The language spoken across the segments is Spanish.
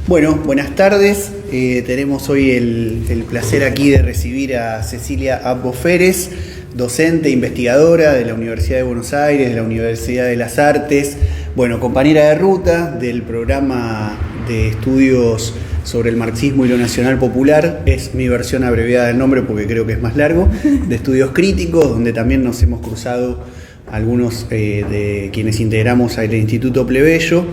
Bueno, buenas tardes. Tenemos hoy el placer aquí de recibir a Cecilia Abbo Férez, docente, investigadora de la Universidad de Buenos Aires, de la Universidad de las Artes, bueno, compañera de ruta del programa de estudios sobre el marxismo y lo nacional popular, es mi versión abreviada del nombre porque creo que es más largo, de estudios críticos, donde también nos hemos cruzado algunos de quienes integramos al Instituto Plebeyo.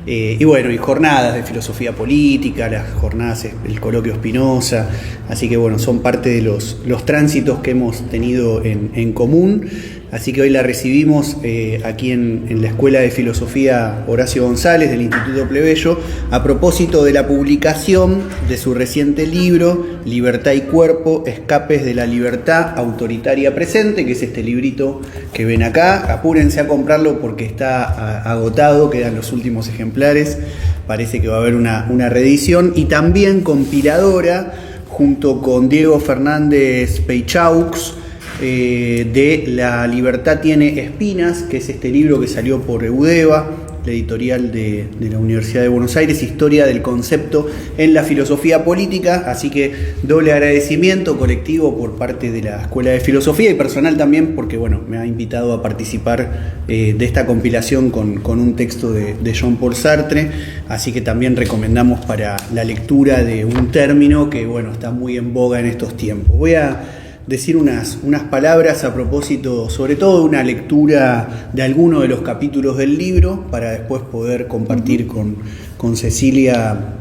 Y bueno, y jornadas de filosofía política, las jornadas, el coloquio Spinoza, así que bueno, son parte de los tránsitos que hemos tenido en común. Así que hoy la recibimos aquí en la Escuela de Filosofía Horacio González del Instituto Plebeyo a propósito de la publicación de su reciente libro Libertad y Cuerpo, Escapes de la Libertad Autoritaria Presente, que es este librito que ven acá. Apúrense a comprarlo porque está agotado, quedan los últimos ejemplares, parece que va a haber una reedición, y también compiladora junto con Diego Fernández Peychaux, de La Libertad tiene espinas, que es este libro que salió por Eudeva, la editorial de la Universidad de Buenos Aires, Historia del concepto en la filosofía política. Así que doble agradecimiento colectivo por parte de la Escuela de Filosofía y personal también, porque bueno, me ha invitado a participar de esta compilación con un texto de Jean-Paul Sartre, así que también recomendamos para la lectura de un término que bueno, está muy en boga en estos tiempos. Voy a decir unas palabras a propósito, sobre todo de una lectura de alguno de los capítulos del libro, para después poder compartir con Cecilia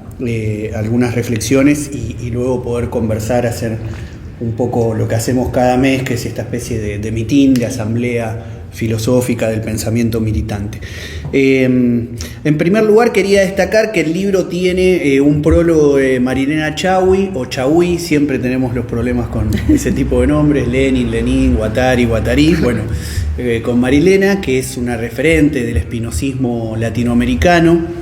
algunas reflexiones y luego poder conversar, hacer un poco lo que hacemos cada mes, que es esta especie de mitin, de asamblea filosófica del pensamiento militante. En primer lugar, quería destacar que el libro tiene un prólogo de Marilena Chaui, o Chaui, siempre tenemos los problemas con ese tipo de nombres, Lenin, Guattari, bueno, con Marilena, que es una referente del espinosismo latinoamericano.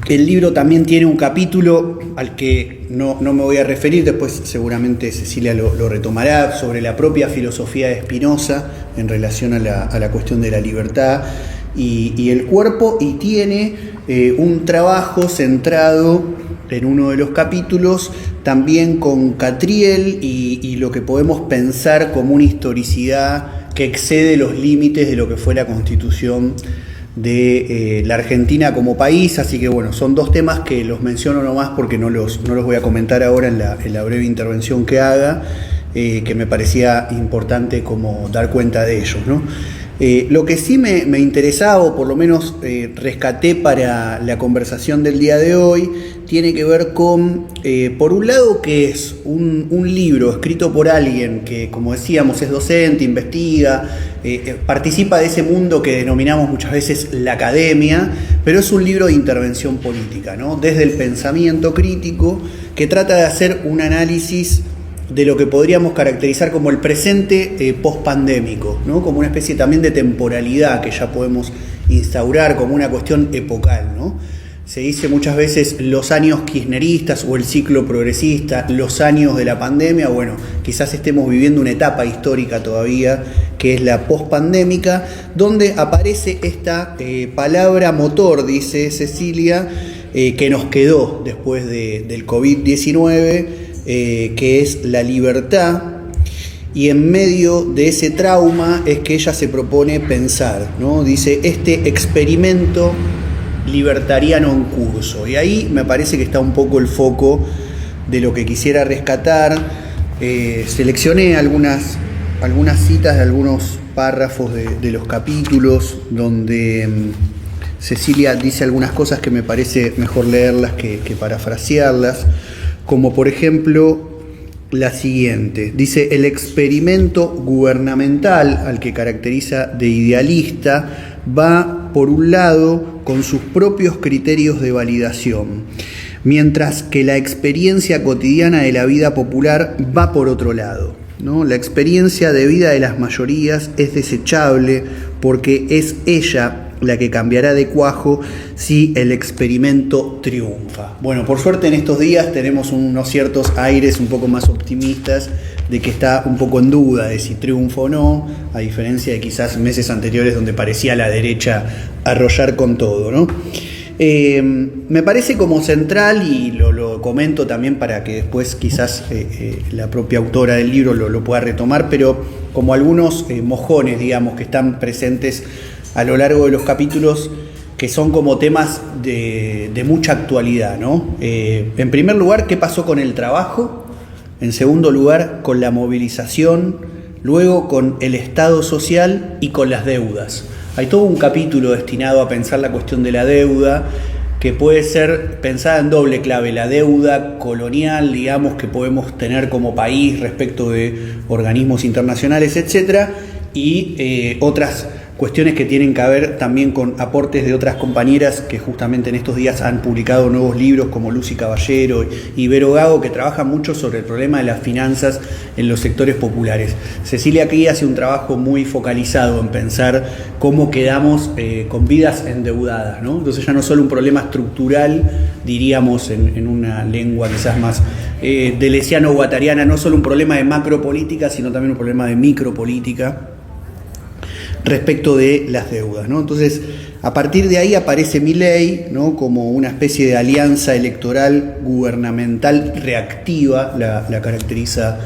El libro también tiene un capítulo al que no me voy a referir, después seguramente Cecilia lo retomará, sobre la propia filosofía de Spinoza en relación a la cuestión de la libertad y el cuerpo, y tiene un trabajo centrado en uno de los capítulos también con Catriel y lo que podemos pensar como una historicidad que excede los límites de lo que fue la Constitución de la Argentina como país. Así que bueno, son dos temas que los menciono nomás porque no los voy a comentar ahora en la breve intervención que haga, que me parecía importante como dar cuenta de ellos, ¿no? Lo que sí me interesaba, o por lo menos rescaté para la conversación del día de hoy, tiene que ver con, por un lado, que es un libro escrito por alguien que, como decíamos, es docente, investiga, participa de ese mundo que denominamos muchas veces la academia, pero es un libro de intervención política, ¿no? Desde el pensamiento crítico, que trata de hacer un análisis de lo que podríamos caracterizar como el presente post-pandémico, ¿no? Como una especie también de temporalidad que ya podemos instaurar como una cuestión epocal, ¿no? Se dice muchas veces los años kirchneristas o el ciclo progresista, los años de la pandemia. Bueno, quizás estemos viviendo una etapa histórica todavía, que es la post-pandémica, donde aparece esta palabra motor, dice Cecilia, que nos quedó después del COVID-19, que es la libertad, y en medio de ese trauma es que ella se propone pensar, ¿no? Dice, este experimento libertariano en curso, y ahí me parece que está un poco el foco de lo que quisiera rescatar. Seleccioné algunas citas de algunos párrafos de los capítulos donde Cecilia dice algunas cosas que me parece mejor leerlas que parafrasearlas, como por ejemplo la siguiente. Dice, el experimento gubernamental, al que caracteriza de idealista, va por un lado con sus propios criterios de validación, mientras que la experiencia cotidiana de la vida popular va por otro lado, ¿no? La experiencia de vida de las mayorías es desechable porque es ella la que cambiará de cuajo si el experimento triunfa. Bueno, por suerte en estos días tenemos unos ciertos aires un poco más optimistas de que está un poco en duda de si triunfa o no, a diferencia de quizás meses anteriores donde parecía a la derecha arrollar con todo, ¿no? Me parece como central, y lo comento también para que después quizás la propia autora del libro lo pueda retomar, pero como algunos mojones, digamos, que están presentes a lo largo de los capítulos, que son como temas de mucha actualidad, ¿no? En primer lugar, ¿qué pasó con el trabajo? En segundo lugar, con la movilización, luego con el Estado social y con las deudas. Hay todo un capítulo destinado a pensar la cuestión de la deuda, que puede ser pensada en doble clave: la deuda colonial, digamos, que podemos tener como país respecto de organismos internacionales, etcétera, y otras cuestiones que tienen que ver también con aportes de otras compañeras que justamente en estos días han publicado nuevos libros, como Lucy Caballero y Vero Gago, que trabajan mucho sobre el problema de las finanzas en los sectores populares. Cecilia aquí hace un trabajo muy focalizado en pensar cómo quedamos con vidas endeudadas, ¿no? Entonces ya no solo un problema estructural, diríamos en una lengua quizás más deleuziano-guattariana, no solo un problema de macropolítica, sino también un problema de micropolítica respecto de las deudas, ¿no? Entonces, a partir de ahí aparece Milei, ¿no?, como una especie de alianza electoral gubernamental reactiva, la caracteriza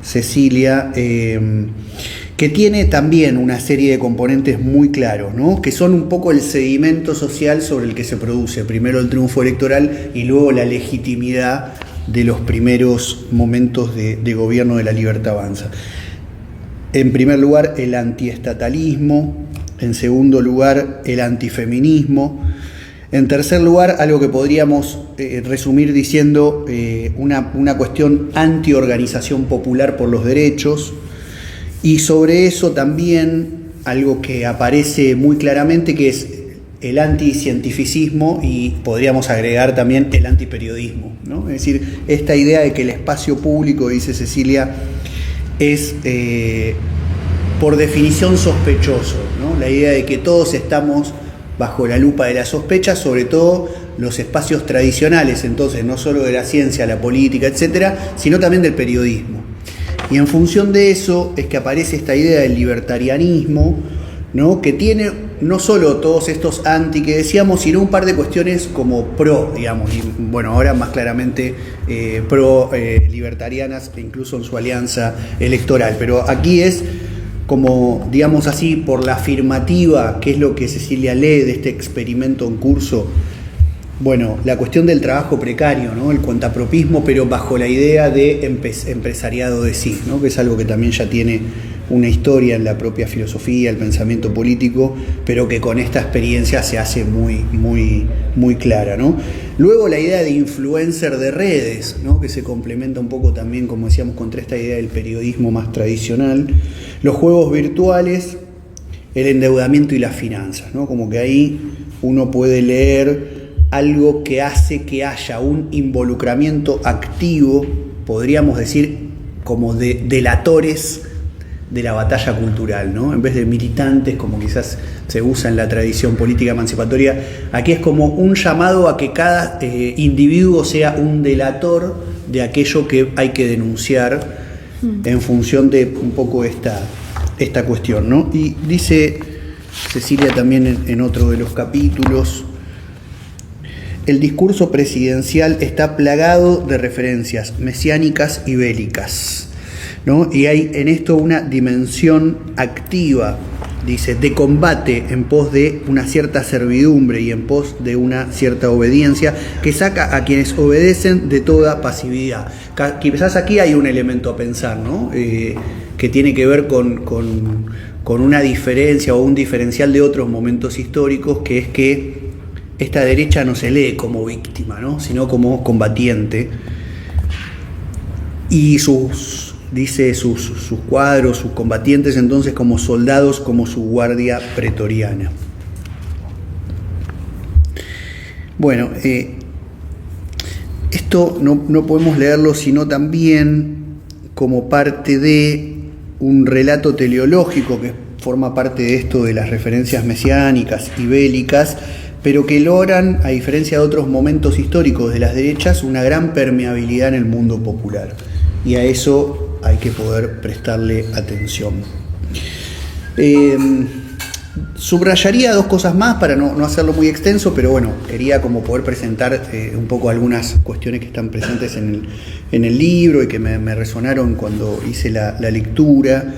Cecilia, que tiene también una serie de componentes muy claros, ¿no?, que son un poco el sedimento social sobre el que se produce primero el triunfo electoral y luego la legitimidad de los primeros momentos de gobierno de La Libertad Avanza. En primer lugar, el antiestatalismo. En segundo lugar, el antifeminismo. En tercer lugar, algo que podríamos resumir diciendo una cuestión antiorganización popular por los derechos. Y sobre eso también algo que aparece muy claramente, que es el anticientificismo, y podríamos agregar también el antiperiodismo, ¿no? Es decir, esta idea de que el espacio público, dice Cecilia, es por definición sospechoso, ¿no? La idea de que todos estamos bajo la lupa de la sospecha, sobre todo los espacios tradicionales, entonces no solo de la ciencia, la política, etcétera, sino también del periodismo. Y en función de eso es que aparece esta idea del libertarianismo, ¿no?, que tiene no solo todos estos anti que decíamos, sino un par de cuestiones como pro, digamos, y bueno, ahora más claramente pro libertarianas, incluso en su alianza electoral. Pero aquí es como, digamos así, por la afirmativa, que es lo que Cecilia lee de este experimento en curso. Bueno, la cuestión del trabajo precario, ¿no?, el cuentapropismo, pero bajo la idea de empresariado de sí, ¿no?, que es algo que también ya tiene una historia en la propia filosofía, el pensamiento político, pero que con esta experiencia se hace muy clara, ¿no? Luego la idea de influencer de redes, ¿no?, que se complementa un poco también, como decíamos, contra esta idea del periodismo más tradicional. Los juegos virtuales, el endeudamiento y las finanzas, ¿no? Como que ahí uno puede leer algo que hace que haya un involucramiento activo, podríamos decir, como de delatores de la batalla cultural, ¿no? En vez de militantes, como quizás se usa en la tradición política emancipatoria, aquí es como un llamado a que cada individuo sea un delator de aquello que hay que denunciar en función de un poco esta cuestión, ¿no? Y dice Cecilia también en otro de los capítulos: el discurso presidencial está plagado de referencias mesiánicas y bélicas, ¿no? Y hay en esto una dimensión activa, dice, de combate en pos de una cierta servidumbre y en pos de una cierta obediencia, que saca a quienes obedecen de toda pasividad. Quizás aquí hay un elemento a pensar, ¿no?, que tiene que ver con una diferencia o un diferencial de otros momentos históricos, que es que esta derecha no se lee como víctima, ¿no?, sino como combatiente, y sus cuadros, sus combatientes, entonces, como soldados, como su guardia pretoriana. Bueno, esto no podemos leerlo sino también como parte de un relato teleológico que forma parte de esto de las referencias mesiánicas y bélicas, pero que logran, a diferencia de otros momentos históricos de las derechas, una gran permeabilidad en el mundo popular. Y a eso hay que poder prestarle atención. Subrayaría dos cosas más para no hacerlo muy extenso, pero bueno, quería como poder presentar un poco algunas cuestiones que están presentes en el libro y que me resonaron cuando hice la lectura.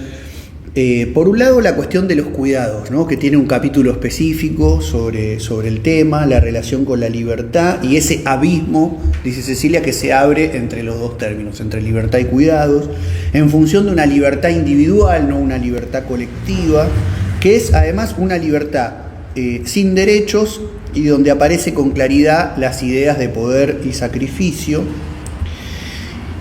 Por un lado, la cuestión de los cuidados, ¿no? Que tiene un capítulo específico sobre el tema, la relación con la libertad y ese abismo, dice Cecilia, que se abre entre los dos términos, entre libertad y cuidados, en función de una libertad individual, no una libertad colectiva, que es además una libertad sin derechos y donde aparece con claridad las ideas de poder y sacrificio,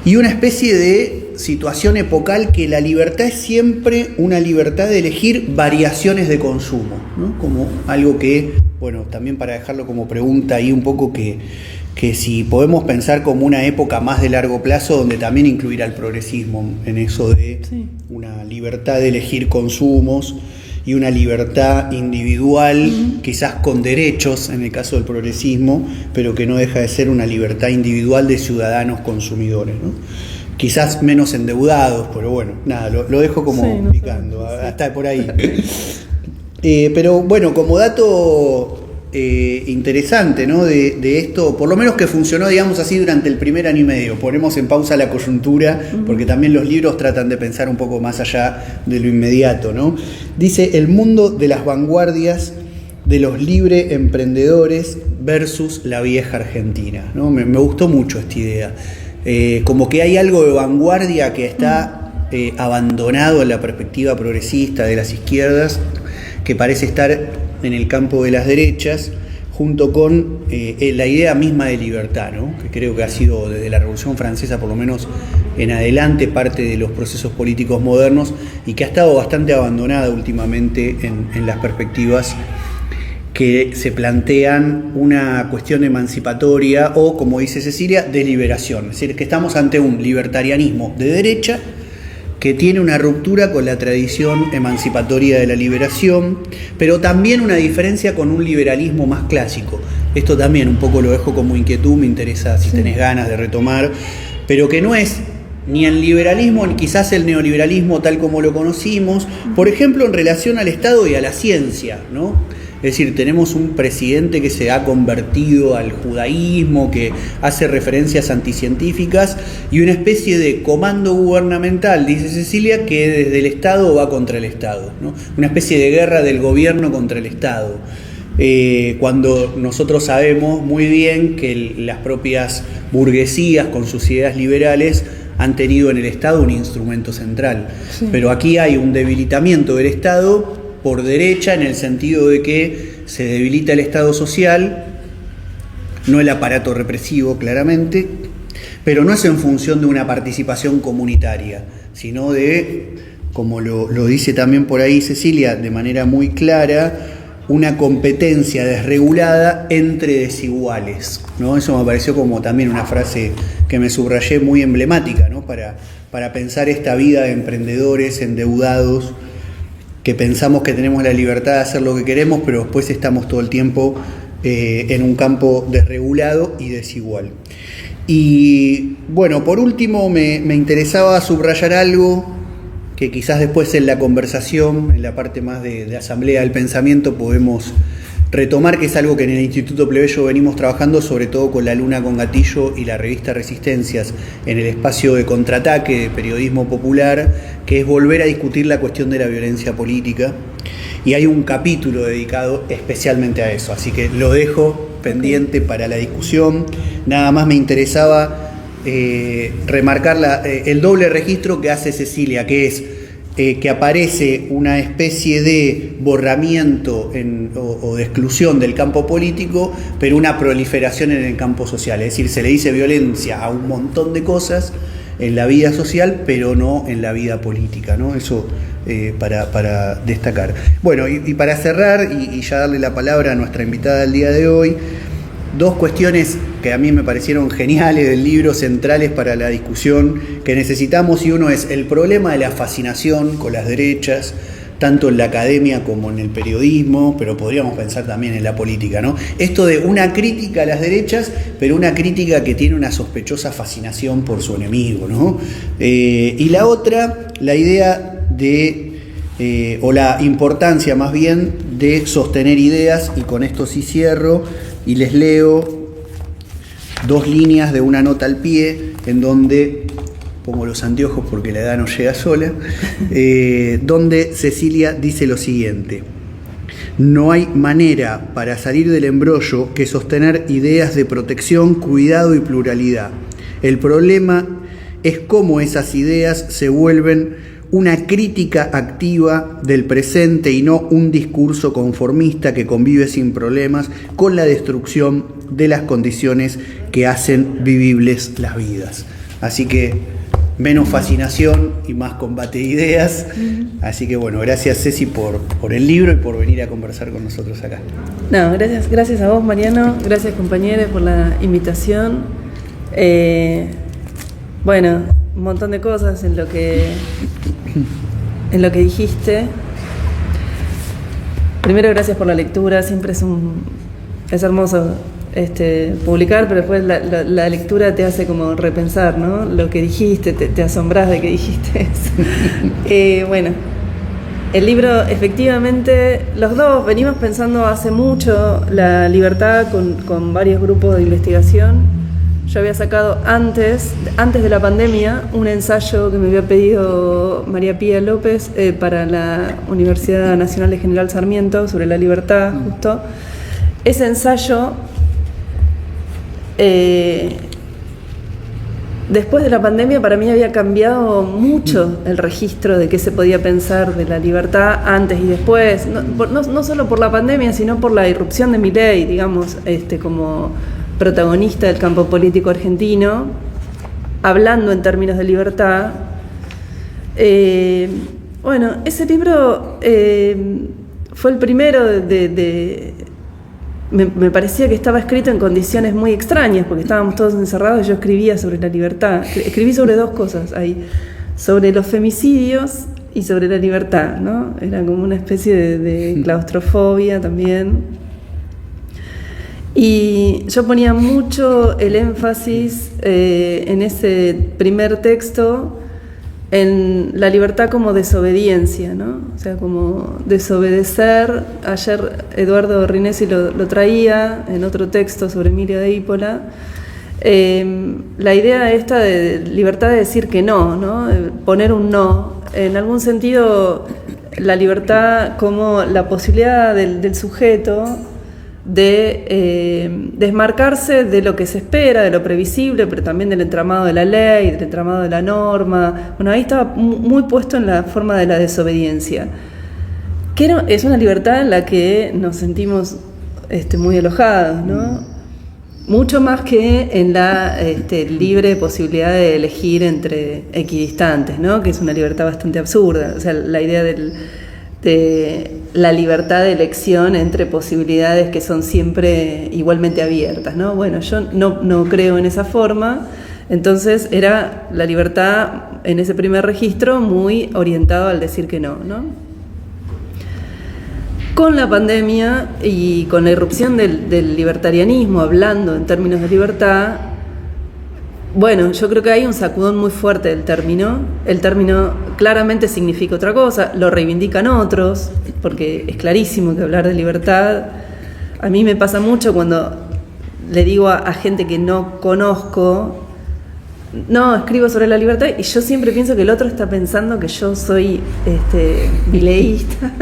y una especie de situación epocal que la libertad es siempre una libertad de elegir variaciones de consumo, ¿no? Como algo que, bueno, también para dejarlo como pregunta ahí un poco que si podemos pensar como una época más de largo plazo donde también incluir al progresismo en eso de una libertad de elegir consumos y una libertad individual, quizás con derechos en el caso del progresismo, pero que no deja de ser una libertad individual de ciudadanos consumidores, ¿no? Quizás menos endeudados, pero bueno, nada, lo dejo como picando, hasta por ahí. Pero bueno, como dato interesante, ¿no? de esto, por lo menos que funcionó, digamos así, durante el primer año y medio. Ponemos en pausa la coyuntura, porque también los libros tratan de pensar un poco más allá de lo inmediato, ¿no? Dice, el mundo de las vanguardias de los libre emprendedores versus la vieja Argentina, ¿no? Me gustó mucho esta idea. Como que hay algo de vanguardia que está abandonado en la perspectiva progresista de las izquierdas, que parece estar en el campo de las derechas, junto con la idea misma de libertad, ¿no? Que creo que ha sido desde la Revolución Francesa, por lo menos en adelante, parte de los procesos políticos modernos y que ha estado bastante abandonada últimamente en las perspectivas que se plantean una cuestión emancipatoria o, como dice Cecilia, de liberación. Es decir, que estamos ante un libertarianismo de derecha que tiene una ruptura con la tradición emancipatoria de la liberación, pero también una diferencia con un liberalismo más clásico. Esto también un poco lo dejo como inquietud, me interesa si tenés ganas de retomar, pero que no es ni el liberalismo, ni quizás el neoliberalismo tal como lo conocimos, por ejemplo, en relación al Estado y a la ciencia, ¿no? Es decir, tenemos un presidente que se ha convertido al judaísmo, que hace referencias anticientíficas y una especie de comando gubernamental, dice Cecilia, que desde el Estado va contra el Estado, ¿no? Una especie de guerra del gobierno contra el Estado. Cuando nosotros sabemos muy bien que las propias burguesías con sus ideas liberales han tenido en el Estado un instrumento central. Sí. Pero aquí hay un debilitamiento del Estado por derecha, en el sentido de que se debilita el Estado social, no el aparato represivo, claramente, pero no es en función de una participación comunitaria, sino de, como lo dice también por ahí Cecilia, de manera muy clara, una competencia desregulada entre desiguales, ¿no? Eso me pareció como también una frase que me subrayé muy emblemática, ¿no? Para pensar esta vida de emprendedores endeudados, que pensamos que tenemos la libertad de hacer lo que queremos, pero después estamos todo el tiempo en un campo desregulado y desigual. Y bueno, por último me interesaba subrayar algo que quizás después en la conversación, en la parte más de asamblea del pensamiento, podemos retomar, que es algo que en el Instituto Plebeyo venimos trabajando, sobre todo con La Luna con Gatillo y la revista Resistencias, en el espacio de contraataque de periodismo popular, que es volver a discutir la cuestión de la violencia política. Y hay un capítulo dedicado especialmente a eso, así que lo dejo pendiente para la discusión. Nada más me interesaba remarcar el doble registro que hace Cecilia, que es que aparece una especie de borramiento o de exclusión del campo político, pero una proliferación en el campo social. Es decir, se le dice violencia a un montón de cosas en la vida social, pero no en la vida política, ¿no? Eso para destacar. Bueno, y para cerrar y ya darle la palabra a nuestra invitada del día de hoy, dos cuestiones que a mí me parecieron geniales del libro, centrales para la discusión que necesitamos, y uno es el problema de la fascinación con las derechas, tanto en la academia como en el periodismo, pero podríamos pensar también en la política, ¿no? Esto de una crítica a las derechas, pero una crítica que tiene una sospechosa fascinación por su enemigo, ¿no? Y la otra, la idea de o la importancia más bien de sostener ideas, y con esto sí cierro y les leo 2 líneas de una nota al pie en donde, pongo los anteojos porque la edad no llega sola, donde Cecilia dice lo siguiente: no hay manera para salir del embrollo que sostener ideas de protección, cuidado y pluralidad. El problema es cómo esas ideas se vuelven una crítica activa del presente y no un discurso conformista que convive sin problemas con la destrucción de las condiciones que hacen vivibles las vidas. Así que menos fascinación y más combate de ideas. Así que bueno, gracias Ceci por el libro y por venir a conversar con nosotros acá. No, gracias a vos, Mariano, gracias compañeros por la invitación. Bueno, un montón de cosas en lo que dijiste. Primero, gracias por la lectura, siempre es hermoso publicar, pero después la lectura te hace como repensar, ¿no? Lo que dijiste, te asombrás de que dijiste eso. Bueno, el libro, efectivamente, los dos venimos pensando hace mucho la libertad con varios grupos de investigación. Yo había sacado antes de la pandemia un ensayo que me había pedido María Pía López para la Universidad Nacional de General Sarmiento sobre la libertad, justo. Ese ensayo, después de la pandemia, para mí había cambiado mucho el registro de qué se podía pensar de la libertad antes y después, no solo por la pandemia, sino por la irrupción de Milei, digamos, como protagonista del campo político argentino, hablando en términos de libertad. Bueno, ese libro fue el primero me parecía que estaba escrito en condiciones muy extrañas, porque estábamos todos encerrados y yo escribía sobre la libertad. Escribí sobre 2 cosas ahí, sobre los femicidios y sobre la libertad, ¿no? Era como una especie de claustrofobia también. Y yo ponía mucho el énfasis en ese primer texto en la libertad como desobediencia, ¿no? O sea, como desobedecer. Ayer Eduardo Rinesi lo traía en otro texto sobre Emilia de Ípola. La idea esta de libertad de decir que no, ¿no? Poner un no. En algún sentido, la libertad como la posibilidad del sujeto de desmarcarse de lo que se espera, de lo previsible, pero también del entramado de la ley, del entramado de la norma. Bueno, ahí estaba muy puesto en la forma de la desobediencia, que es una libertad en la que nos sentimos muy alojados, ¿no? Mucho más que en la libre posibilidad de elegir entre equidistantes, ¿no? Que es una libertad bastante absurda. O sea, la idea de la libertad de elección entre posibilidades que son siempre igualmente abiertas, ¿no? Bueno, yo no creo en esa forma, entonces era la libertad en ese primer registro muy orientado al decir que no, ¿no? Con la pandemia y con la irrupción del libertarianismo, hablando en términos de libertad, bueno, yo creo que hay un sacudón muy fuerte del término. El término claramente significa otra cosa, lo reivindican otros, porque es clarísimo que hablar de libertad, a mí me pasa mucho cuando le digo a gente que no conozco, no, escribo sobre la libertad, y yo siempre pienso que el otro está pensando que yo soy mileísta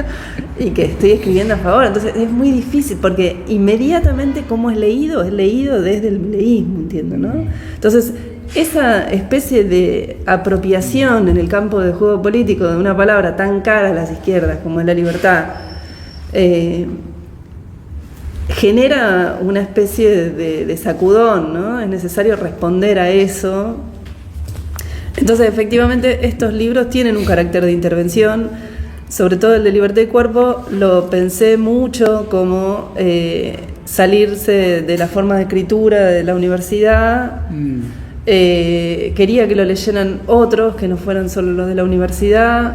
y que estoy escribiendo a favor. Entonces es muy difícil, porque inmediatamente como es leído desde el mileísmo, entiendo, ¿no? Entonces esa especie de apropiación en el campo del juego político de una palabra tan cara a las izquierdas como es la libertad, genera una especie de sacudón, ¿no? Es necesario responder a eso. Entonces, efectivamente, estos libros tienen un carácter de intervención, sobre todo el de Libertad y Cuerpo. Lo pensé mucho como salirse de la forma de escritura de la universidad. Quería que lo leyeran otros, que no fueran solo los de la universidad.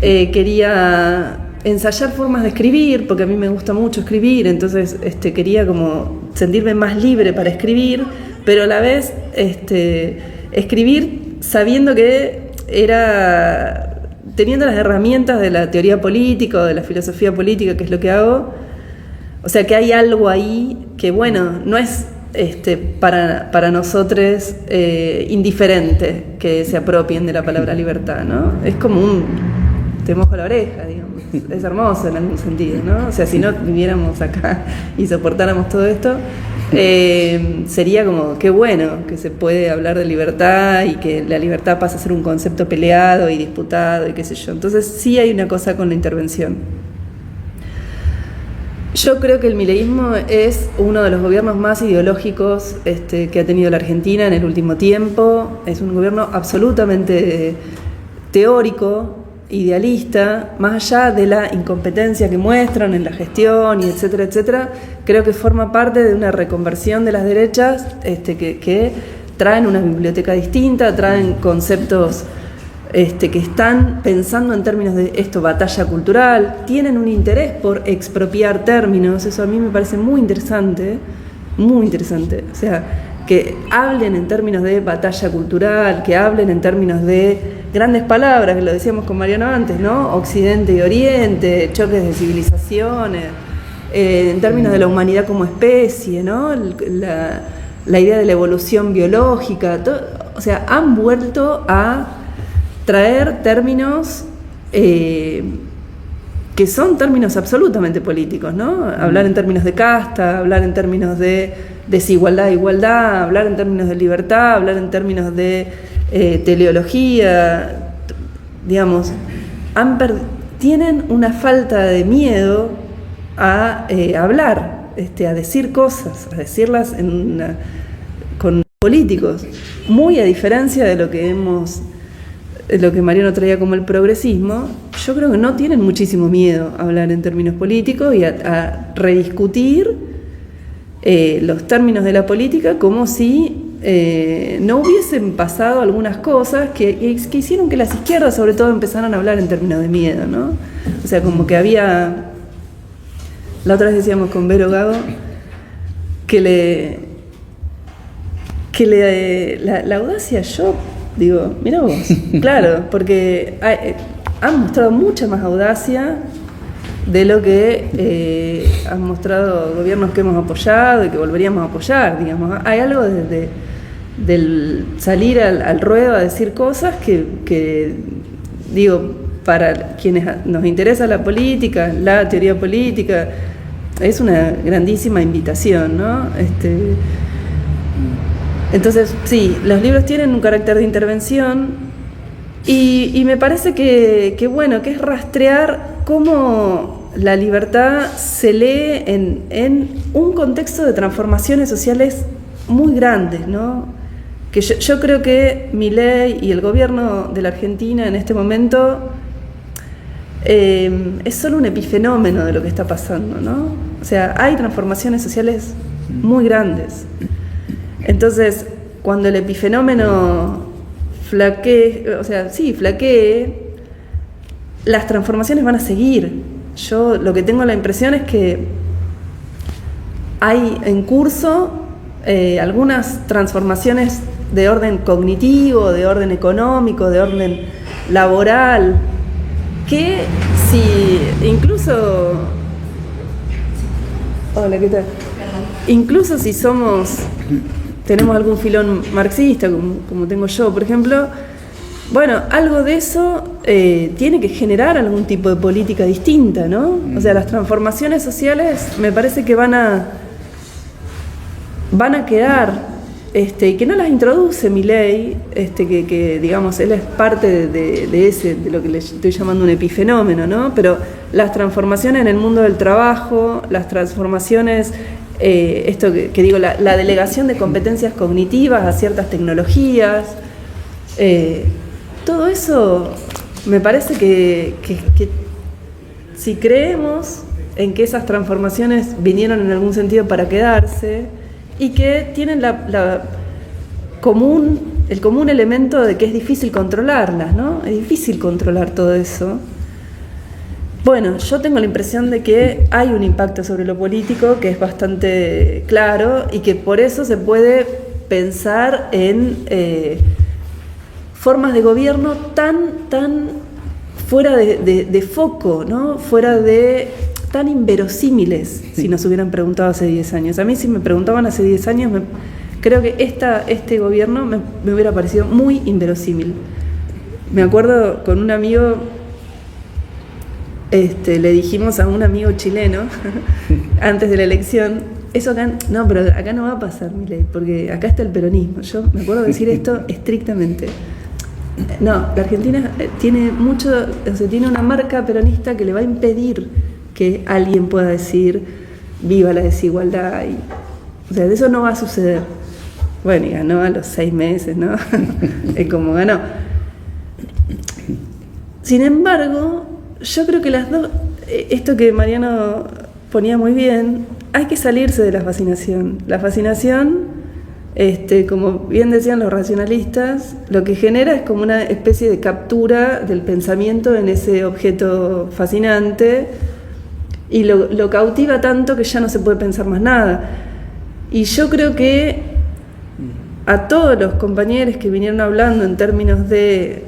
Quería ensayar formas de escribir, porque a mí me gusta mucho escribir, entonces quería como sentirme más libre para escribir, pero a la vez escribir sabiendo que teniendo las herramientas de la teoría política o de la filosofía política, que es lo que hago, o sea que hay algo ahí que, bueno, no es para nosotros indiferente que se apropien de la palabra libertad, ¿no? Es como te mojo la oreja, digamos. Es hermoso en algún sentido, ¿no? O sea, si no viviéramos acá y soportáramos todo esto, sería como, qué bueno que se puede hablar de libertad y que la libertad pasa a ser un concepto peleado y disputado y qué sé yo. Entonces sí hay una cosa con la intervención. Yo creo que el mileísmo es uno de los gobiernos más ideológicos que ha tenido la Argentina en el último tiempo. Es un gobierno absolutamente teórico, idealista, más allá de la incompetencia que muestran en la gestión y etcétera, etcétera. Creo que forma parte de una reconversión de las derechas que traen una biblioteca distinta, traen conceptos que están pensando en términos de batalla cultural, tienen un interés por expropiar términos. Eso a mí me parece muy interesante, o sea, que hablen en términos de batalla cultural, que hablen en términos de grandes palabras, que lo decíamos con Mariano antes, ¿no? Occidente y Oriente, choques de civilizaciones, en términos de la humanidad como especie, ¿no? La idea de la evolución biológica, o sea, han vuelto a traer términos que son términos absolutamente políticos, ¿no? Hablar en términos de casta, hablar en términos de desigualdad e igualdad, hablar en términos de libertad, hablar en términos de teleología, digamos, tienen una falta de miedo a hablar, a decir cosas, a decirlas con políticos, muy a diferencia de lo que Mariano traía como el progresismo. Yo creo que no tienen muchísimo miedo a hablar en términos políticos y a rediscutir los términos de la política como si no hubiesen pasado algunas cosas que hicieron que las izquierdas sobre todo empezaran a hablar en términos de miedo, ¿no? O sea, como que había, la otra vez decíamos con Vero Gago, que la audacia, yo digo, mirá vos, claro, porque han mostrado mucha más audacia de lo que han mostrado gobiernos que hemos apoyado y que volveríamos a apoyar, digamos. Hay algo del salir al ruedo a decir cosas que digo, para quienes nos interesa la política, la teoría política, es una grandísima invitación, ¿no? Entonces, sí, los libros tienen un carácter de intervención y me parece que es rastrear cómo la libertad se lee en un contexto de transformaciones sociales muy grandes, ¿no? Que yo creo que Milei y el gobierno de la Argentina en este momento es solo un epifenómeno de lo que está pasando, ¿no? O sea, hay transformaciones sociales muy grandes. Entonces, cuando el epifenómeno flaquee, las transformaciones van a seguir. Yo lo que tengo la impresión es que hay en curso algunas transformaciones de orden cognitivo, de orden económico, de orden laboral, que si incluso... Hola, ¿qué tal? Incluso si tenemos algún filón marxista, como tengo yo, por ejemplo, bueno, algo de eso tiene que generar algún tipo de política distinta, ¿no? O sea, las transformaciones sociales me parece que van a quedar, y que no las introduce Milei, que digamos, él es parte de lo que le estoy llamando un epifenómeno, ¿no? Pero las transformaciones en el mundo del trabajo, las transformaciones... esto que digo, la delegación de competencias cognitivas a ciertas tecnologías, todo eso me parece que si creemos en que esas transformaciones vinieron en algún sentido para quedarse y que tienen el común elemento de que es difícil controlarlas, ¿no? Es difícil controlar todo eso. Bueno, yo tengo la impresión de que hay un impacto sobre lo político que es bastante claro y que por eso se puede pensar en formas de gobierno tan fuera de foco, ¿no? Fuera de tan inverosímiles, si nos hubieran preguntado hace 10 años. A mí si me preguntaban hace 10 años, creo que este gobierno me hubiera parecido muy inverosímil. Me acuerdo con un amigo, le dijimos a un amigo chileno, antes de la elección, eso acá, no, pero acá no va a pasar, Milei, porque acá está el peronismo. Yo me acuerdo decir esto estrictamente. No, la Argentina tiene tiene una marca peronista que le va a impedir que alguien pueda decir viva la desigualdad. O sea, de eso no va a suceder. Bueno, y ganó a los 6 meses, ¿no? Es como ganó. Sin embargo, yo creo que las dos, esto que Mariano ponía muy bien, hay que salirse de la fascinación. La fascinación, como bien decían los racionalistas, lo que genera es como una especie de captura del pensamiento en ese objeto fascinante y lo cautiva tanto que ya no se puede pensar más nada. Y yo creo que a todos los compañeros que vinieron hablando en términos de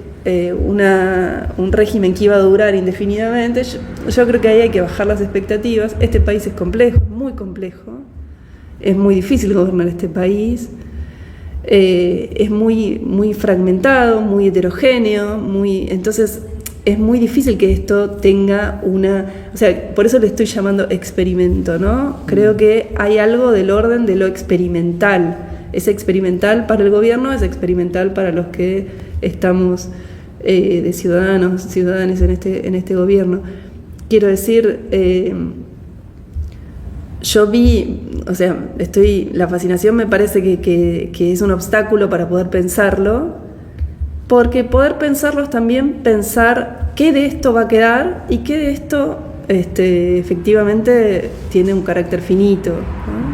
un régimen que iba a durar indefinidamente, yo creo que ahí hay que bajar las expectativas. Este país es complejo, muy complejo, es muy difícil gobernar este país, es muy, muy fragmentado, muy heterogéneo, entonces es muy difícil que esto tenga o sea, por eso le estoy llamando experimento, ¿no? Creo que hay algo del orden de lo experimental. Es experimental para el gobierno, es experimental para los que estamos de ciudadanos en este gobierno. Quiero decir, yo vi, o sea, la fascinación me parece que es un obstáculo para poder pensarlo, porque poder pensarlo es también pensar qué de esto va a quedar y qué de esto efectivamente tiene un carácter finito, ¿no?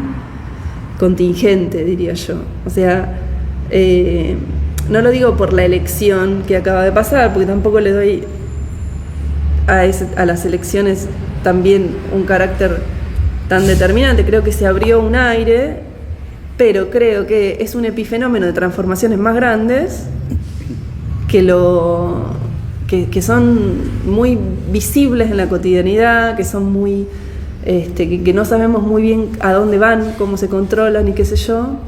Contingente, diría yo. O sea, no lo digo por la elección que acaba de pasar, porque tampoco le doy a las elecciones también un carácter tan determinante. Creo que se abrió un aire, pero creo que es un epifenómeno de transformaciones más grandes que son muy visibles en la cotidianidad, que son muy que no sabemos muy bien a dónde van, cómo se controlan y qué sé yo.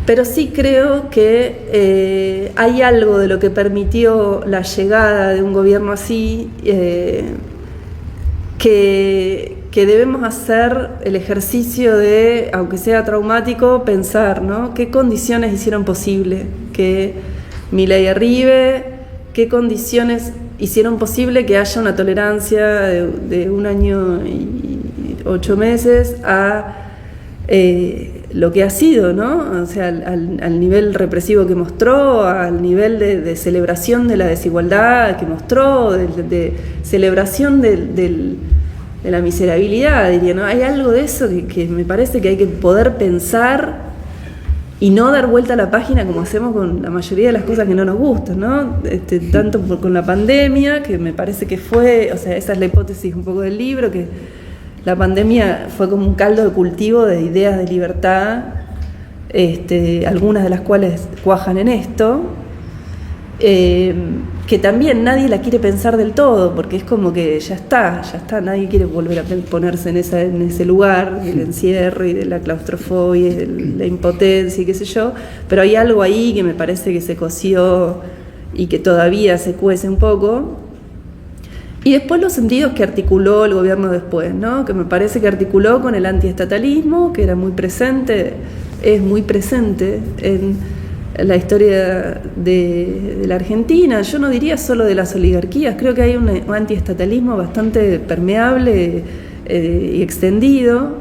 Pero sí creo que hay algo de lo que permitió la llegada de un gobierno así, que debemos hacer el ejercicio de, aunque sea traumático, pensar, ¿no? ¿Qué condiciones hicieron posible que Milei arribe? ¿Qué condiciones hicieron posible que haya una tolerancia de 1 año y 8 meses a lo que ha sido, ¿no? O sea, al nivel represivo que mostró, al nivel de celebración de la desigualdad que mostró, de celebración de la miserabilidad, diría, ¿no? Hay algo de eso que me parece que hay que poder pensar y no dar vuelta a la página como hacemos con la mayoría de las cosas que no nos gustan, ¿no? Tanto con la pandemia, que me parece que fue, o sea, esa es la hipótesis un poco del libro, que la pandemia fue como un caldo de cultivo de ideas de libertad, algunas de las cuales cuajan en esto, que también nadie la quiere pensar del todo, porque es como que ya está, nadie quiere volver a ponerse en ese lugar del encierro y de la claustrofobia y de la impotencia y qué sé yo, pero hay algo ahí que me parece que se coció y que todavía se cuece un poco. Y después los sentidos que articuló el gobierno después, ¿no? Que me parece que articuló con el antiestatalismo, que era muy presente, es muy presente en la historia de la Argentina. Yo no diría solo de las oligarquías, creo que hay un antiestatalismo bastante permeable y extendido.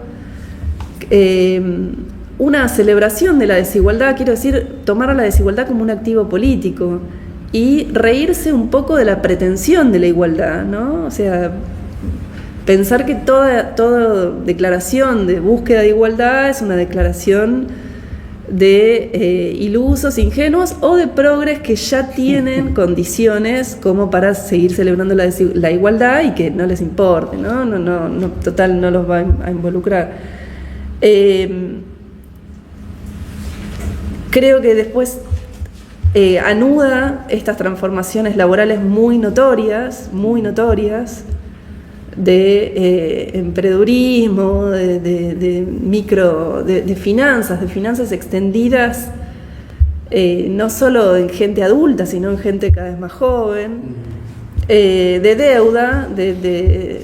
Una celebración de la desigualdad, quiero decir, tomar a la desigualdad como un activo político y reírse un poco de la pretensión de la igualdad, ¿no? O sea, pensar que toda declaración de búsqueda de igualdad es una declaración de ilusos, ingenuos o de progres que ya tienen condiciones como para seguir celebrando la igualdad y que no les importe, ¿no? No, total, no los va a involucrar. Creo que después anuda estas transformaciones laborales muy notorias, de emprendedurismo, de finanzas extendidas, no solo en gente adulta, sino en gente cada vez más joven, de deuda, de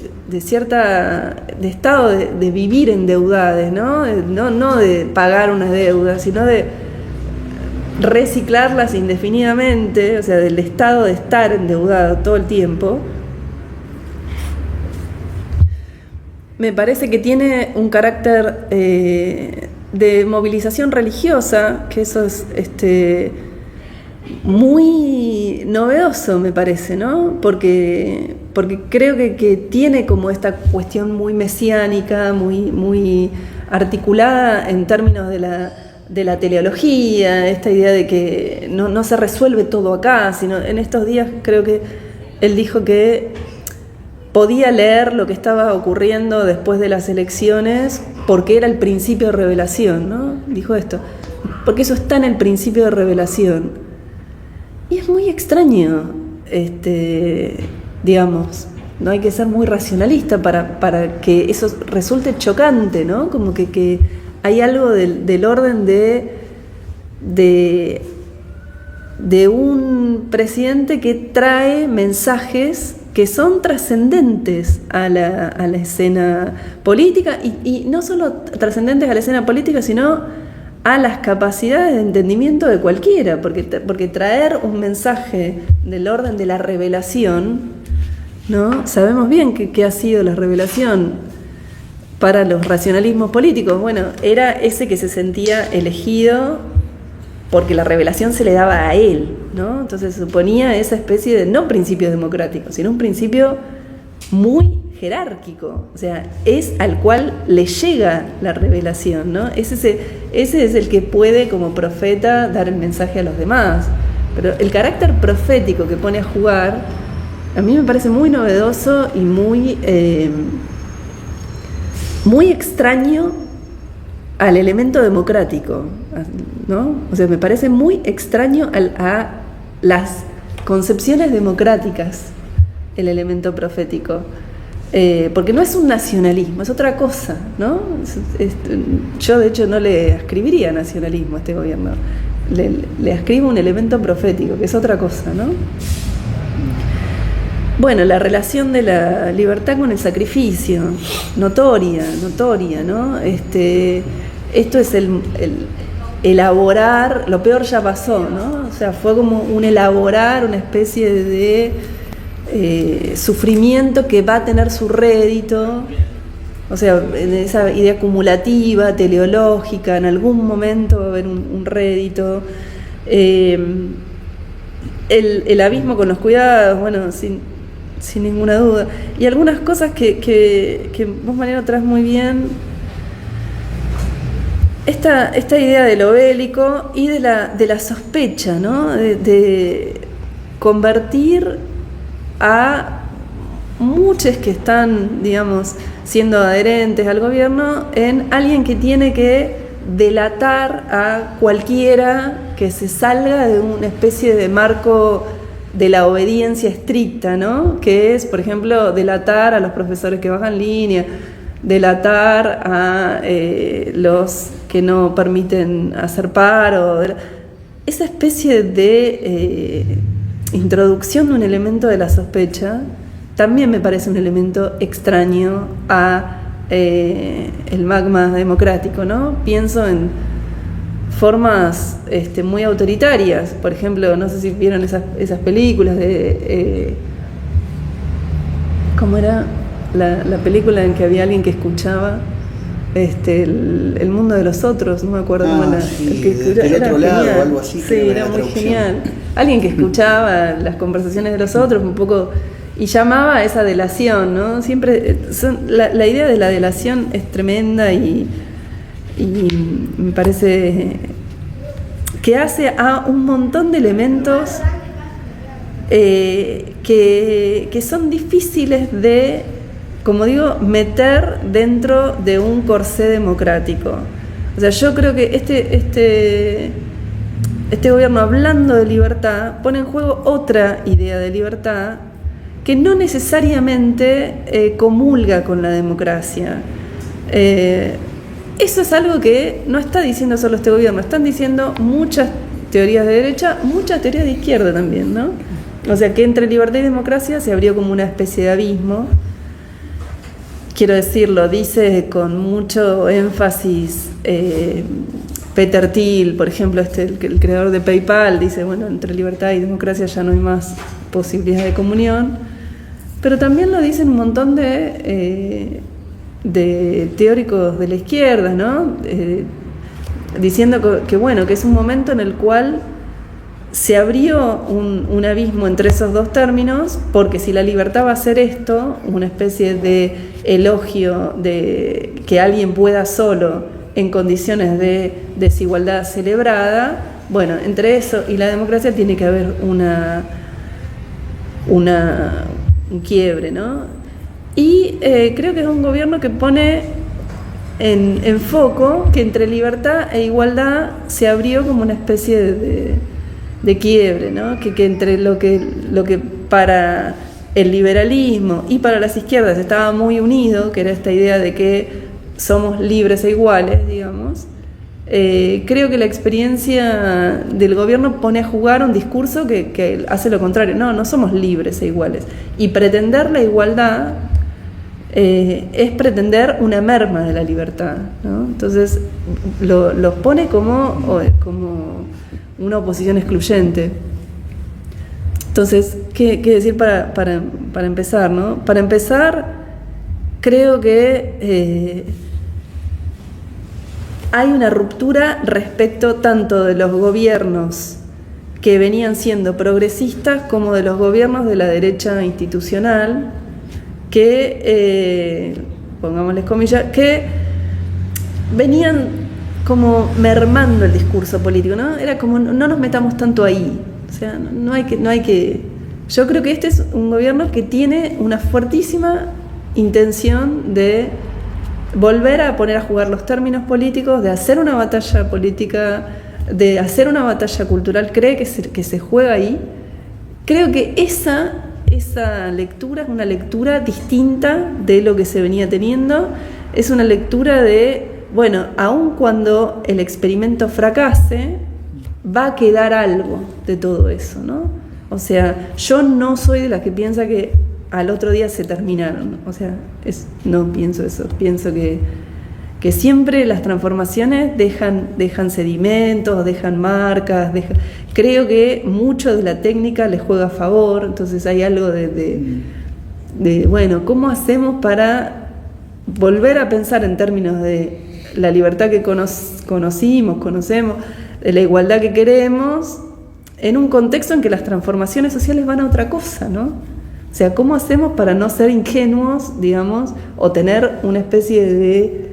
estado de vivir endeudades, ¿no? No de pagar una deuda, sino de reciclarlas indefinidamente, o sea, del estado de estar endeudado todo el tiempo. Me parece que tiene un carácter de movilización religiosa, que eso es muy novedoso, me parece, ¿no? Porque creo que tiene como esta cuestión muy mesiánica, muy articulada en términos de la teleología, esta idea de que no se resuelve todo acá, sino en estos días creo que él dijo que podía leer lo que estaba ocurriendo después de las elecciones porque era el principio de revelación, ¿no? Dijo esto, porque eso está en el principio de revelación. Y es muy extraño, digamos, no hay que ser muy racionalista para que eso resulte chocante, ¿no? Como que hay algo del orden de un presidente que trae mensajes que son trascendentes a la escena política y no solo trascendentes a la escena política, sino a las capacidades de entendimiento de cualquiera, porque traer un mensaje del orden de la revelación, ¿no? Sabemos bien qué ha sido la revelación para los racionalismos políticos. Bueno, era ese que se sentía elegido porque la revelación se le daba a él, ¿no? Entonces suponía esa especie de, no principio democrático, sino un principio muy jerárquico, o sea, es al cual le llega la revelación, ¿no? Ese es el que puede, como profeta, dar el mensaje a los demás. Pero el carácter profético que pone a jugar, a mí me parece muy novedoso y muy extraño al elemento democrático, ¿no? O sea, me parece muy extraño a las concepciones democráticas el elemento profético. Porque no es un nacionalismo, es otra cosa, ¿no? Yo, de hecho, no le ascribiría nacionalismo a este gobierno. Le ascribo un elemento profético, que es otra cosa, ¿no? Bueno, la relación de la libertad con el sacrificio, notoria, ¿no? Esto es el elaborar, lo peor ya pasó, ¿no? O sea, fue como un elaborar, una especie de sufrimiento que va a tener su rédito, o sea, en esa idea acumulativa, teleológica, en algún momento va a haber un rédito. El abismo con los cuidados, bueno, sin ninguna duda. Y algunas cosas que vos, Mariano, traes muy bien. Esta idea de lo bélico y de la sospecha, ¿no? De convertir a muchos que están, digamos, siendo adherentes al gobierno en alguien que tiene que delatar a cualquiera que se salga de una especie de marco de la obediencia estricta, ¿no? Que es, por ejemplo, delatar a los profesores que bajan línea, delatar a los que no permiten hacer paro, esa especie de introducción de un elemento de la sospecha también me parece un elemento extraño a el magma democrático, ¿no? Pienso en formas muy autoritarias, por ejemplo, no sé si vieron esas películas de ¿cómo era? La película en que había alguien que escuchaba el mundo de los otros, no me acuerdo cómo era. Sí, del otro lado, o algo así. Sí, era muy genial. Alguien que escuchaba las conversaciones de los otros un poco y llamaba a esa delación, ¿no? Siempre la idea de la delación es tremenda y me parece que hace a un montón de elementos que son difíciles de, como digo, meter dentro de un corsé democrático. O sea, yo creo que este gobierno, hablando de libertad, pone en juego otra idea de libertad que no necesariamente comulga con la democracia. Eso es algo que no está diciendo solo este gobierno, están diciendo muchas teorías de derecha, muchas teorías de izquierda también, ¿no? O sea que entre libertad y democracia se abrió como una especie de abismo. Quiero decirlo, dice con mucho énfasis Peter Thiel, por ejemplo, el creador de PayPal, dice, bueno, entre libertad y democracia ya no hay más posibilidad de comunión, pero también lo dicen un montón de teóricos de la izquierda, ¿no? Diciendo que bueno, que es un momento en el cual se abrió un abismo entre esos dos términos, porque si la libertad va a ser esto, una especie de elogio de que alguien pueda solo en condiciones de desigualdad celebrada, bueno, entre eso y la democracia tiene que haber un quiebre, ¿no? Y creo que es un gobierno que pone en foco que entre libertad e igualdad se abrió como una especie de quiebre, ¿no? Que entre lo que para el liberalismo y para las izquierdas estaba muy unido, que era esta idea de que somos libres e iguales, digamos. Creo que la experiencia del gobierno pone a jugar un discurso que hace lo contrario. No somos libres e iguales. Y pretender la igualdad es pretender una merma de la libertad, ¿no? Entonces los pone como una oposición excluyente. Entonces, ¿qué decir para empezar, ¿no? Para empezar, creo que hay una ruptura respecto tanto de los gobiernos que venían siendo progresistas como de los gobiernos de la derecha institucional que, pongámosles comillas, que venían como mermando el discurso político, ¿no? Era como, no nos metamos tanto ahí. O sea, no hay que... Yo creo que este es un gobierno que tiene una fuertísima intención de volver a poner a jugar los términos políticos, de hacer una batalla política, de hacer una batalla cultural, cree que se juega ahí. Creo que esa lectura es una lectura distinta de lo que se venía teniendo, es una lectura de, bueno, aun cuando el experimento fracase, va a quedar algo de todo eso, ¿no? O sea, yo no soy de las que piensa que al otro día se terminaron, o sea, no pienso eso, pienso que siempre las transformaciones dejan sedimentos, dejan marcas, creo que mucho de la técnica les juega a favor, entonces hay algo de bueno, ¿cómo hacemos para volver a pensar en términos de la libertad que conocemos, de la igualdad que queremos, en un contexto en que las transformaciones sociales van a otra cosa, ¿no? O sea, ¿cómo hacemos para no ser ingenuos, digamos, o tener una especie de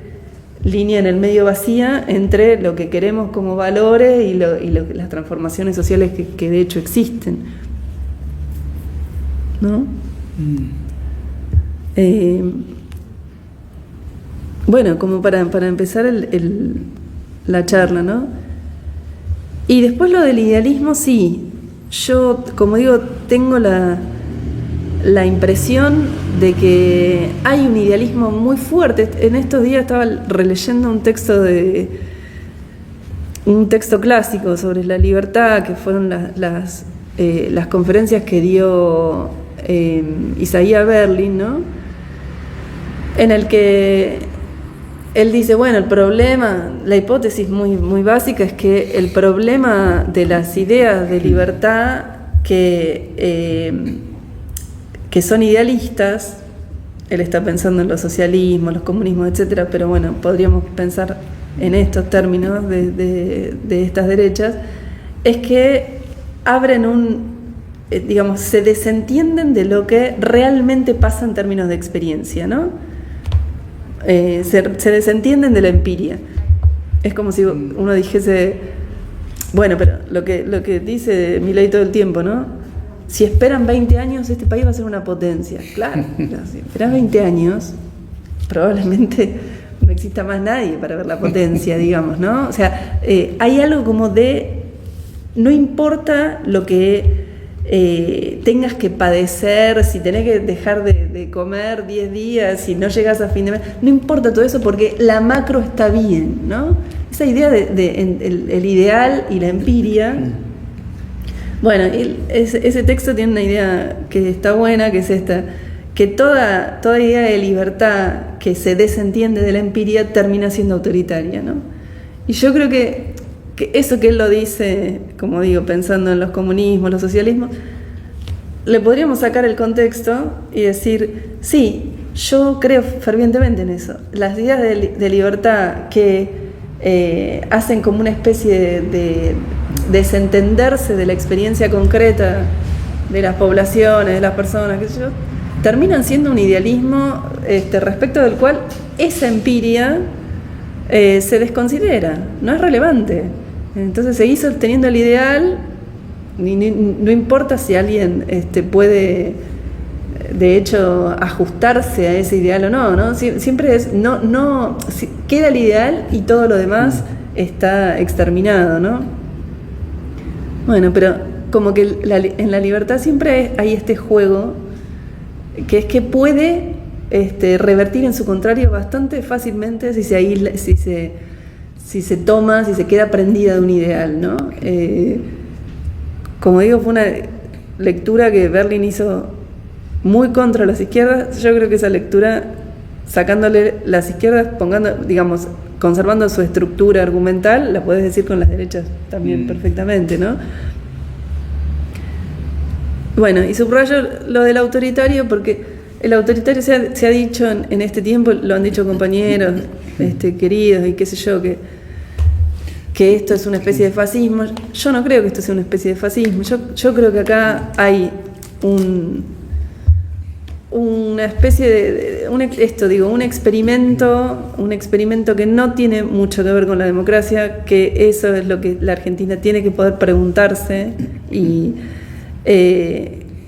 línea en el medio vacía entre lo que queremos como valores y las transformaciones sociales que de hecho existen, ¿no? Bueno, como para empezar la charla, ¿no? Y después lo del idealismo, sí. Yo, como digo, tengo la impresión de que hay un idealismo muy fuerte. En estos días estaba releyendo un texto clásico sobre la libertad, que fueron las conferencias que dio Isaiah Berlin, ¿no? En el que él dice, bueno, el problema, la hipótesis muy, muy básica es que el problema de las ideas de libertad que son idealistas, él está pensando en los socialismos, los comunismos, etcétera, pero bueno, podríamos pensar en estos términos de estas derechas, es que abren digamos, se desentienden de lo que realmente pasa en términos de experiencia, ¿no? Se desentienden de la empiria. Es como si uno dijese, bueno, pero lo que dice Milei todo el tiempo, ¿no? Si esperan 20 años, este país va a ser una potencia. Claro, si esperan 20 años, probablemente no exista más nadie para ver la potencia, digamos, ¿no? O sea, hay algo como de no importa lo que tengas que padecer, si tenés que dejar de comer 10 días, si no llegas a fin de mes, no importa todo eso porque la macro está bien, ¿no? Esa idea el ideal y la empiria. Bueno, ese texto tiene una idea que está buena, que es esta, que toda idea de libertad que se desentiende de la empiria termina siendo autoritaria, ¿no? Y yo creo que eso que él lo dice, como digo, pensando en los comunismos, los socialismos, le podríamos sacar el contexto y decir, sí, yo creo fervientemente en eso. Las ideas de libertad que hacen como una especie de desentenderse de la experiencia concreta de las poblaciones, de las personas, qué sé yo, terminan siendo un idealismo respecto del cual esa empiria se desconsidera, no es relevante. Entonces seguís sosteniendo el ideal, no importa si alguien puede, de hecho, ajustarse a ese ideal o no, ¿no? Siempre es, queda el ideal y todo lo demás está exterminado, ¿no? Bueno, pero como que en la libertad siempre hay este juego que es que puede revertir en su contrario bastante fácilmente si se toma, si se queda prendida de un ideal, ¿no? Como digo, fue una lectura que Berlin hizo muy contra las izquierdas. Yo creo que esa lectura, sacándole las izquierdas, conservando su estructura argumental, la podés decir con las derechas también perfectamente, ¿no? Bueno, y subrayo lo del autoritario porque el autoritario se ha dicho en este tiempo, lo han dicho compañeros queridos y qué sé yo, que esto es una especie de fascismo. Yo no creo que esto sea una especie de fascismo. Yo creo que acá hay una especie de un experimento que no tiene mucho que ver con la democracia, que eso es lo que la Argentina tiene que poder preguntarse. Y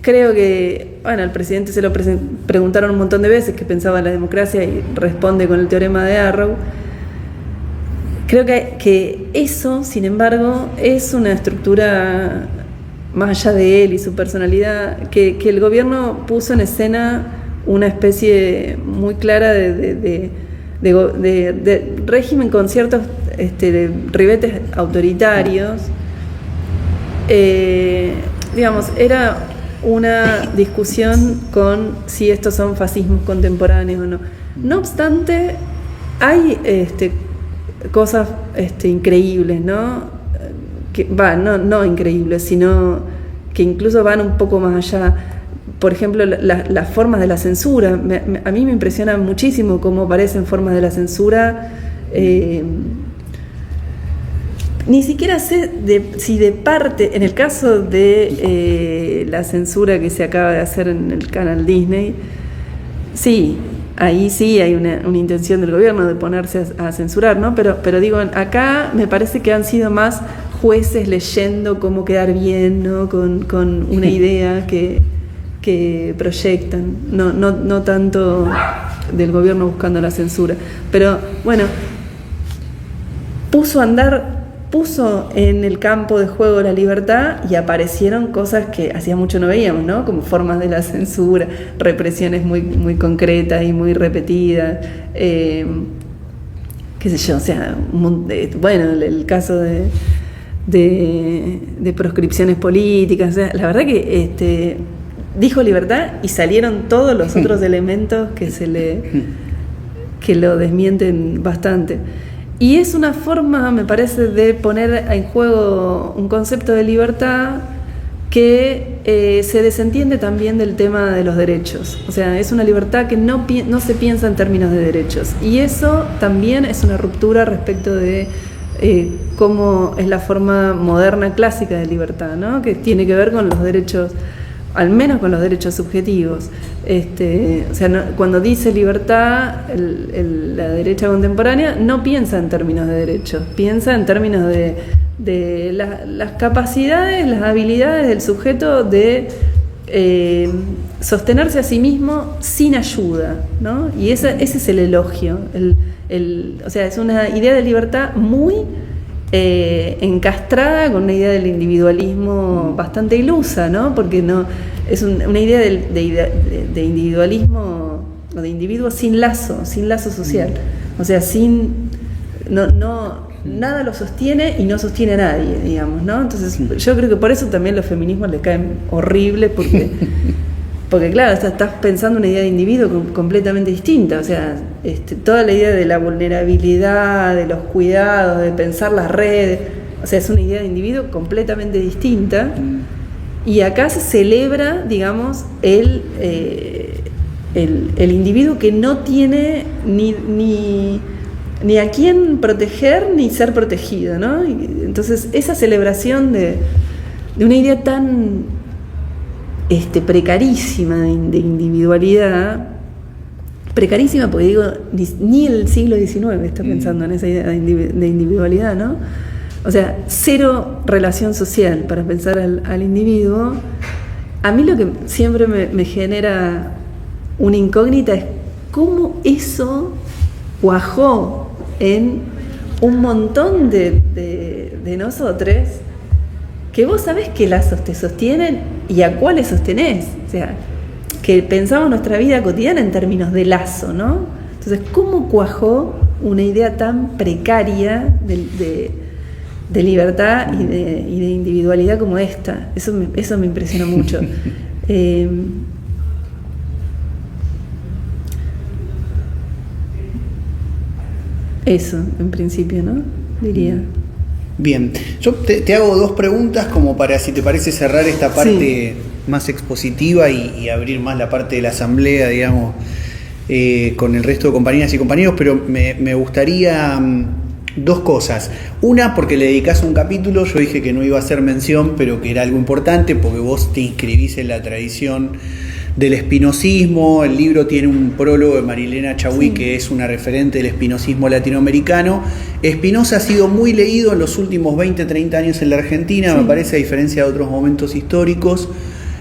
creo que, bueno, al presidente se lo preguntaron un montón de veces qué pensaba de la democracia y responde con el teorema de Arrow. Creo que eso, sin embargo, es una estructura más allá de él y su personalidad, que el gobierno puso en escena una especie muy clara de régimen con ciertos de ribetes autoritarios. Era una discusión con si estos son fascismos contemporáneos o no. No obstante, hay cosas increíbles, ¿no? No increíbles, sino que incluso van un poco más allá. Por ejemplo, las formas de la censura. A mí me impresiona muchísimo cómo aparecen formas de la censura. Ni siquiera sé si de parte, en el caso de la censura que se acaba de hacer en el canal Disney, sí, ahí sí hay una intención del gobierno de ponerse a censurar, ¿no? Pero digo, acá me parece que han sido más jueces leyendo cómo quedar bien, ¿no? Con una idea que proyectan, no tanto del gobierno buscando la censura. Pero bueno, puso en el campo de juego la libertad y aparecieron cosas que hacía mucho no veíamos, ¿no? Como formas de la censura, represiones muy, muy concretas y muy repetidas, qué sé yo, o sea, bueno, el caso de proscripciones políticas, o sea, la verdad que dijo libertad y salieron todos los otros elementos que lo desmienten bastante. Y es una forma, me parece, de poner en juego un concepto de libertad que se desentiende también del tema de los derechos. O sea, es una libertad que no se piensa en términos de derechos. Y eso también es una ruptura respecto de cómo es la forma moderna clásica de libertad, ¿no? Que tiene que ver con los derechos, al menos con los derechos subjetivos. O sea, cuando dice libertad, la derecha contemporánea no piensa en términos de derechos, piensa en términos de las capacidades, las habilidades del sujeto de sostenerse a sí mismo sin ayuda, ¿no? Y ese es el elogio. O sea, es una idea de libertad muy encastrada con una idea del individualismo bastante ilusa, ¿no? Porque no es una idea de individualismo o de individuo sin lazo social, o sea, nada lo sostiene y no sostiene a nadie, digamos, ¿no? Entonces yo creo que por eso también los feminismos le caen horrible, porque claro, estás pensando una idea de individuo completamente distinta, o sea, toda la idea de la vulnerabilidad, de los cuidados, de pensar las redes, o sea, es una idea de individuo completamente distinta, y acá se celebra, digamos, el individuo que no tiene ni a quién proteger ni ser protegido, ¿no? Y entonces esa celebración de una idea tan precarísima de individualidad, precarísima porque digo, ni el siglo XIX está pensando en esa idea de individualidad, ¿no? O sea, cero relación social para pensar al individuo. A mí lo que siempre me genera una incógnita es cómo eso cuajó en un montón de nosotros, que vos sabés qué lazos te sostienen y a cuáles sostenés. O sea, que pensamos nuestra vida cotidiana en términos de lazo, ¿no? Entonces, ¿cómo cuajó una idea tan precaria de libertad y de individualidad como esta? Eso me impresiona mucho. Eso, en principio, ¿no? Diría. Bien, yo te hago dos preguntas como para, si te parece, cerrar esta parte más expositiva y abrir más la parte de la asamblea, digamos, con el resto de compañeras y compañeros, pero me gustaría dos cosas. Una, porque le dedicás un capítulo, yo dije que no iba a hacer mención, pero que era algo importante, porque vos te inscribís en la tradición del espinosismo. El libro tiene un prólogo de Marilena Chaui, que es una referente del espinosismo latinoamericano. Spinoza ha sido muy leído en los últimos 20, 30 años en la Argentina, me parece, a diferencia de otros momentos históricos,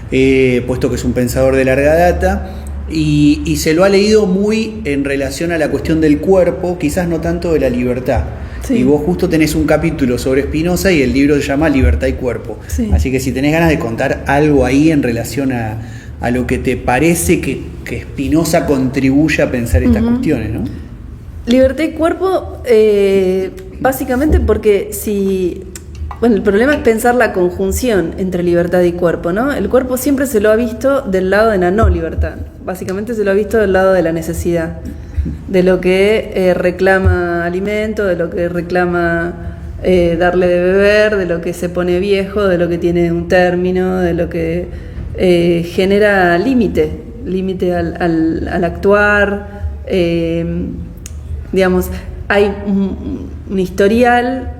puesto que es un pensador de larga data, y se lo ha leído muy en relación a la cuestión del cuerpo, quizás no tanto de la libertad. Y vos justo tenés un capítulo sobre Spinoza y el libro se llama Libertad y Cuerpo. Así que si tenés ganas de contar algo ahí en relación a lo que te parece que Spinoza contribuye a pensar estas cuestiones, ¿no? Libertad y cuerpo, básicamente porque el problema es pensar la conjunción entre libertad y cuerpo, ¿no? El cuerpo siempre se lo ha visto del lado de la no libertad, básicamente se lo ha visto del lado de la necesidad, de lo que reclama alimento, de lo que reclama darle de beber, de lo que se pone viejo, de lo que tiene un término, de lo que genera límite al actuar. Digamos, hay un historial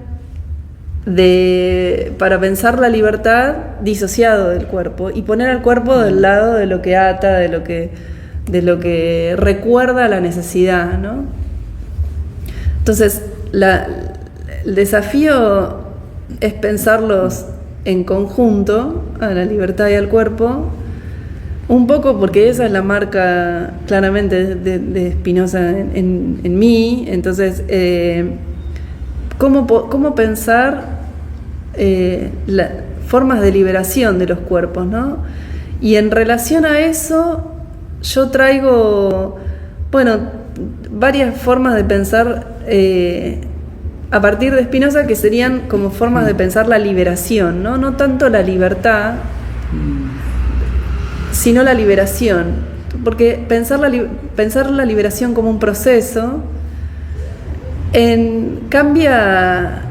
para pensar la libertad disociado del cuerpo y poner al cuerpo del lado de lo que ata, de lo que recuerda la necesidad, ¿no? Entonces, el desafío es pensarlos en conjunto, a la libertad y al cuerpo, un poco porque esa es la marca claramente de Spinoza en mí. Entonces, ¿cómo pensar formas de liberación de los cuerpos, ¿no? Y en relación a eso, yo traigo, varias formas de pensar a partir de Spinoza, que serían como formas de pensar la liberación, ¿no? No tanto la libertad, sino la liberación. Porque pensar la liberación como un proceso cambia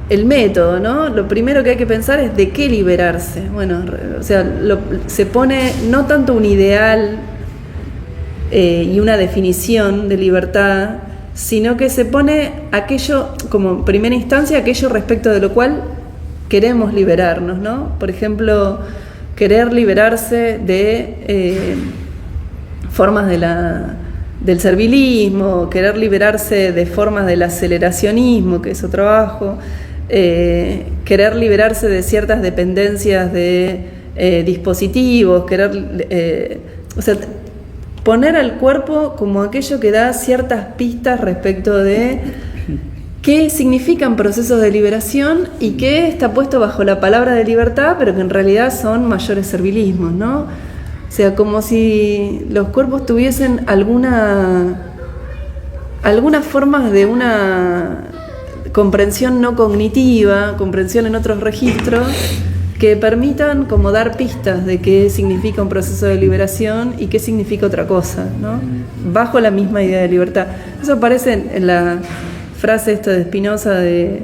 el método, ¿no? Lo primero que hay que pensar es de qué liberarse. Bueno, o sea, se pone no tanto un ideal y una definición de libertad, sino que se pone aquello, como primera instancia, aquello respecto de lo cual queremos liberarnos, ¿no? Por ejemplo, querer liberarse de formas del servilismo, querer liberarse de formas del aceleracionismo, que es otro trabajo, querer liberarse de ciertas dependencias de dispositivos, o sea, poner al cuerpo como aquello que da ciertas pistas respecto de qué significan procesos de liberación y qué está puesto bajo la palabra de libertad, pero que en realidad son mayores servilismos, ¿no? O sea, como si los cuerpos tuviesen algunas formas de una comprensión no cognitiva, comprensión en otros registros, que permitan como dar pistas de qué significa un proceso de liberación y qué significa otra cosa, ¿no? Bajo la misma idea de libertad. Eso aparece en la frase esta de Spinoza de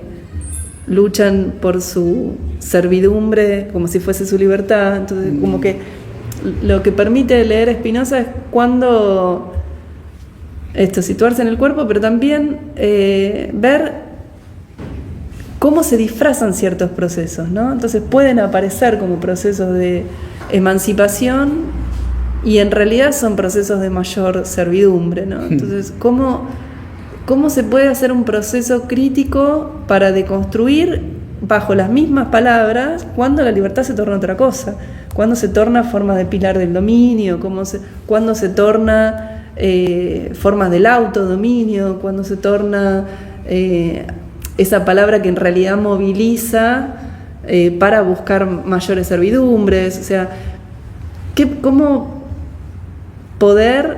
luchan por su servidumbre como si fuese su libertad. Entonces, como que lo que permite leer a Spinoza es cuando situarse en el cuerpo, pero también ver cómo se disfrazan ciertos procesos, ¿no? Entonces pueden aparecer como procesos de emancipación y en realidad son procesos de mayor servidumbre, ¿no? Entonces, ¿cómo se puede hacer un proceso crítico para deconstruir bajo las mismas palabras cuando la libertad se torna otra cosa? Cuando se torna forma de pilar del dominio, cuando se torna formas del autodominio, cuando se torna esa palabra que en realidad moviliza para buscar mayores servidumbres. O sea, ¿cómo poder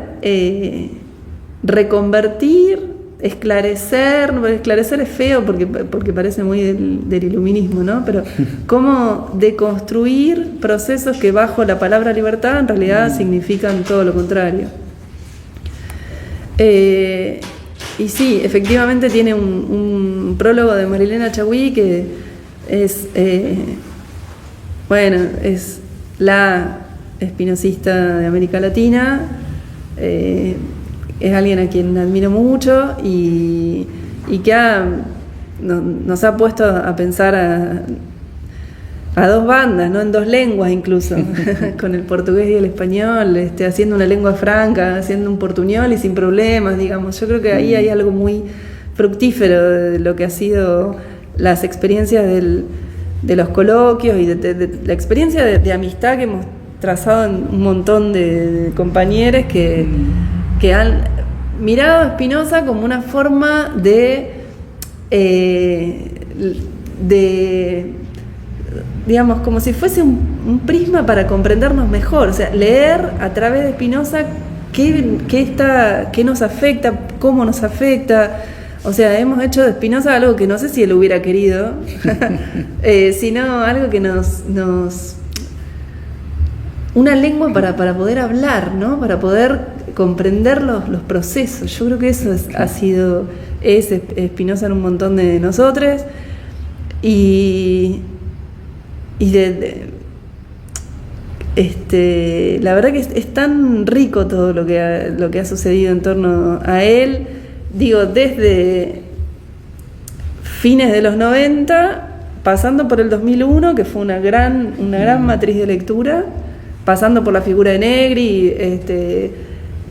reconvertir, esclarecer? No, esclarecer es feo porque parece muy del iluminismo, ¿no? Pero cómo deconstruir procesos que bajo la palabra libertad en realidad significan todo lo contrario. Y sí, efectivamente tiene un prólogo de Marilena Chaui que es, es la espinosista de América Latina, es alguien a quien admiro mucho y que nos ha puesto a pensar a dos bandas, ¿no? En dos lenguas incluso, con el portugués y el español, haciendo una lengua franca, haciendo un portuñol y sin problemas, digamos. Yo creo que ahí hay algo muy fructífero de lo que ha sido las experiencias de los coloquios y de la experiencia de amistad que hemos trazado en un montón de compañeros que han mirado a Spinoza como una forma de digamos, como si fuese un prisma para comprendernos mejor. O sea, leer a través de Spinoza qué nos afecta, cómo nos afecta. O sea, hemos hecho de Spinoza algo que no sé si él hubiera querido, sino algo que nos una lengua para poder hablar, ¿no? Para poder comprender los procesos. Yo creo que eso ha sido Spinoza en un montón de nosotros. Y la verdad que es tan rico todo lo que ha sucedido en torno a él, digo, desde fines de los 90, pasando por el 2001, que fue una gran matriz de lectura, pasando por la figura de Negri,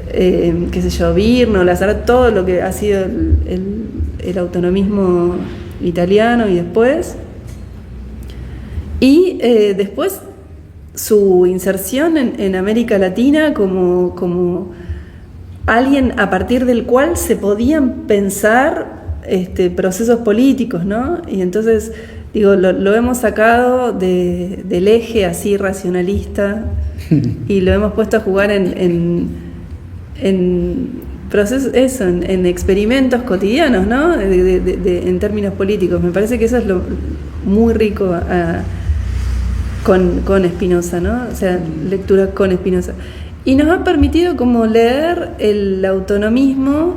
qué sé yo, Virno, Lazzaretto, todo lo que ha sido el autonomismo italiano y después. Y después su inserción en América Latina como alguien a partir del cual se podían pensar procesos políticos, ¿no? Y entonces, digo, lo hemos sacado del eje así racionalista y lo hemos puesto a jugar en procesos, en experimentos cotidianos, ¿no? En términos políticos. Me parece que eso es lo muy rico con Spinoza, ¿no? O sea, lectura con Spinoza. Y nos ha permitido como leer el autonomismo.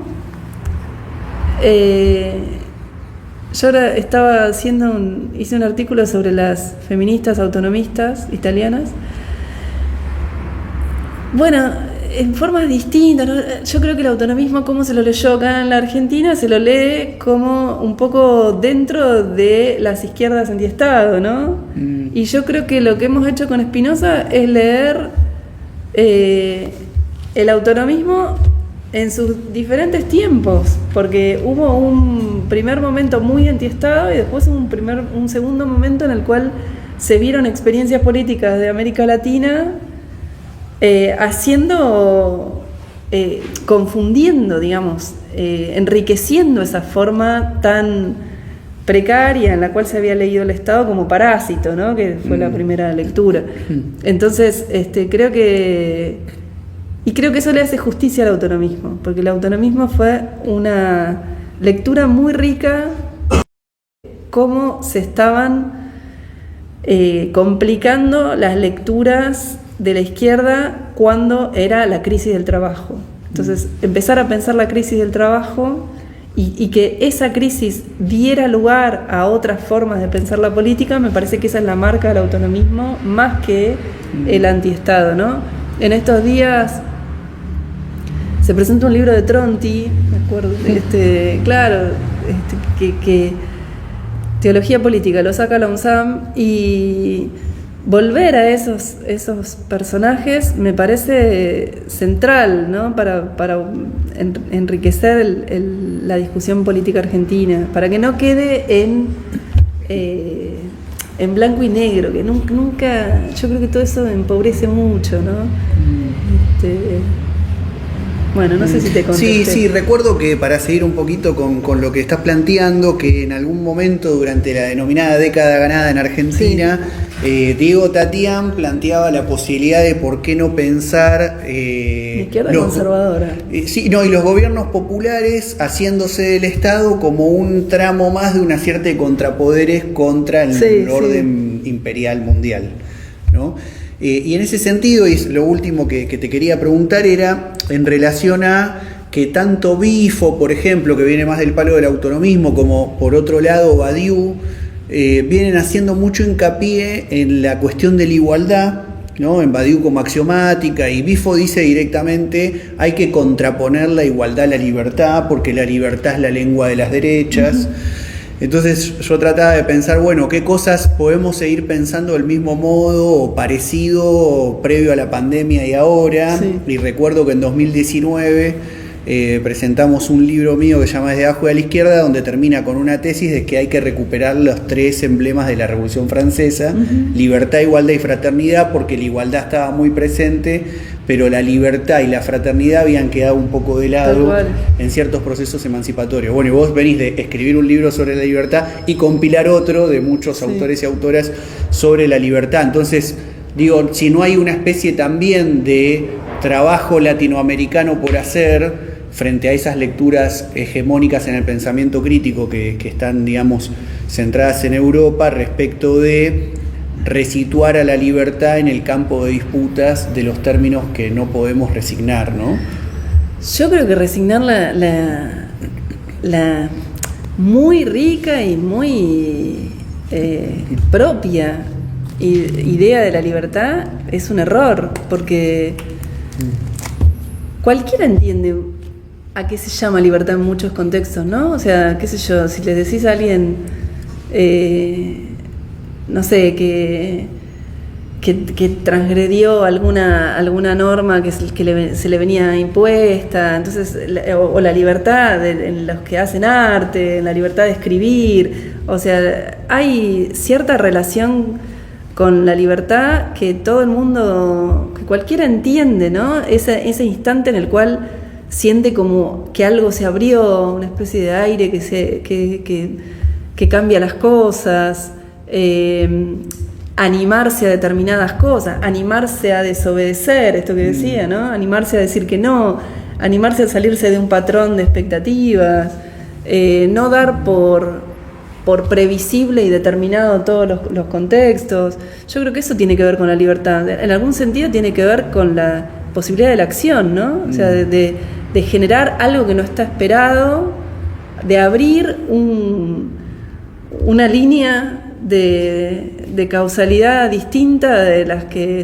Yo ahora estaba hice un artículo sobre las feministas autonomistas italianas. Bueno, en formas distintas, ¿no? Yo creo que el autonomismo, como se lo leyó acá en la Argentina, se lo lee como un poco dentro de las izquierdas antiestado, ¿no? Y yo creo que lo que hemos hecho con Spinoza es leer el autonomismo en sus diferentes tiempos, porque hubo un primer momento muy antiestado y después un segundo momento en el cual se vieron experiencias políticas de América Latina confundiendo, digamos, enriqueciendo esa forma tan precaria en la cual se había leído el Estado como Parásito, ¿no? Que fue la primera lectura. Entonces, creo que eso le hace justicia al autonomismo, porque el autonomismo fue una lectura muy rica de cómo se estaban complicando las lecturas de la izquierda cuando era la crisis del trabajo. Entonces, empezar a pensar la crisis del trabajo y que esa crisis diera lugar a otras formas de pensar la política, me parece que esa es la marca del autonomismo más que el antiestado, ¿no? En estos días se presenta un libro de Tronti, me acuerdo, que Teología Política lo saca la UNSAM, y volver a esos personajes me parece central, ¿no? Para enriquecer la discusión política argentina, para que no quede en blanco y negro, que nunca, yo creo que todo eso empobrece mucho, ¿no? Bueno, no sé si te contesté. Sí, recuerdo que para seguir un poquito con lo que estás planteando, que en algún momento durante la denominada década ganada en Argentina, Diego Tatián planteaba la posibilidad de por qué no pensar... izquierda conservadora. Y los gobiernos populares haciéndose del Estado como un tramo más de una cierta de contrapoderes contra el orden imperial mundial, ¿no? Y en ese sentido, y lo último que te quería preguntar era en relación a que tanto Bifo, por ejemplo, que viene más del palo del autonomismo, como por otro lado Badiou, vienen haciendo mucho hincapié en la cuestión de la igualdad, ¿no? En Badiou como axiomática, y Bifo dice directamente hay que contraponer la igualdad a la libertad, porque la libertad es la lengua de las derechas. Entonces yo trataba de pensar, bueno, qué cosas podemos seguir pensando del mismo modo o parecido previo a la pandemia y ahora. Y recuerdo que en 2019 presentamos un libro mío que se llama Desde abajo y a la izquierda, donde termina con una tesis de que hay que recuperar los 3 emblemas de la Revolución Francesa: libertad, igualdad y fraternidad, porque la igualdad estaba muy presente, pero la libertad y la fraternidad habían quedado un poco de lado en ciertos procesos emancipatorios. Bueno, y vos venís de escribir un libro sobre la libertad y compilar otro de muchos autores y autoras sobre la libertad. Entonces, digo, si no hay una especie también de trabajo latinoamericano por hacer frente a esas lecturas hegemónicas en el pensamiento crítico que están, digamos, centradas en Europa, respecto de resituar a la libertad en el campo de disputas de los términos que no podemos resignar, ¿no? Yo creo que resignar la muy rica y muy propia idea de la libertad es un error, porque cualquiera entiende a qué se llama libertad en muchos contextos, ¿no? O sea, qué sé yo, si le decís a alguien... no sé, que transgredió alguna norma que se le venía impuesta, entonces, o la libertad en los que hacen arte, en la libertad de escribir, o sea, hay cierta relación con la libertad que todo el mundo, que cualquiera entiende, ¿no? Ese instante en el cual siente como que algo se abrió, una especie de aire que cambia las cosas. Animarse a determinadas cosas, animarse a desobedecer, esto que decía, ¿no? Animarse a decir que no, animarse a salirse de un patrón de expectativas, no dar por previsible y determinado todos los contextos. Yo creo que eso tiene que ver con la libertad. En algún sentido tiene que ver con la posibilidad de la acción, ¿no? O sea, de generar algo que no está esperado, de abrir una línea de causalidad distinta de las que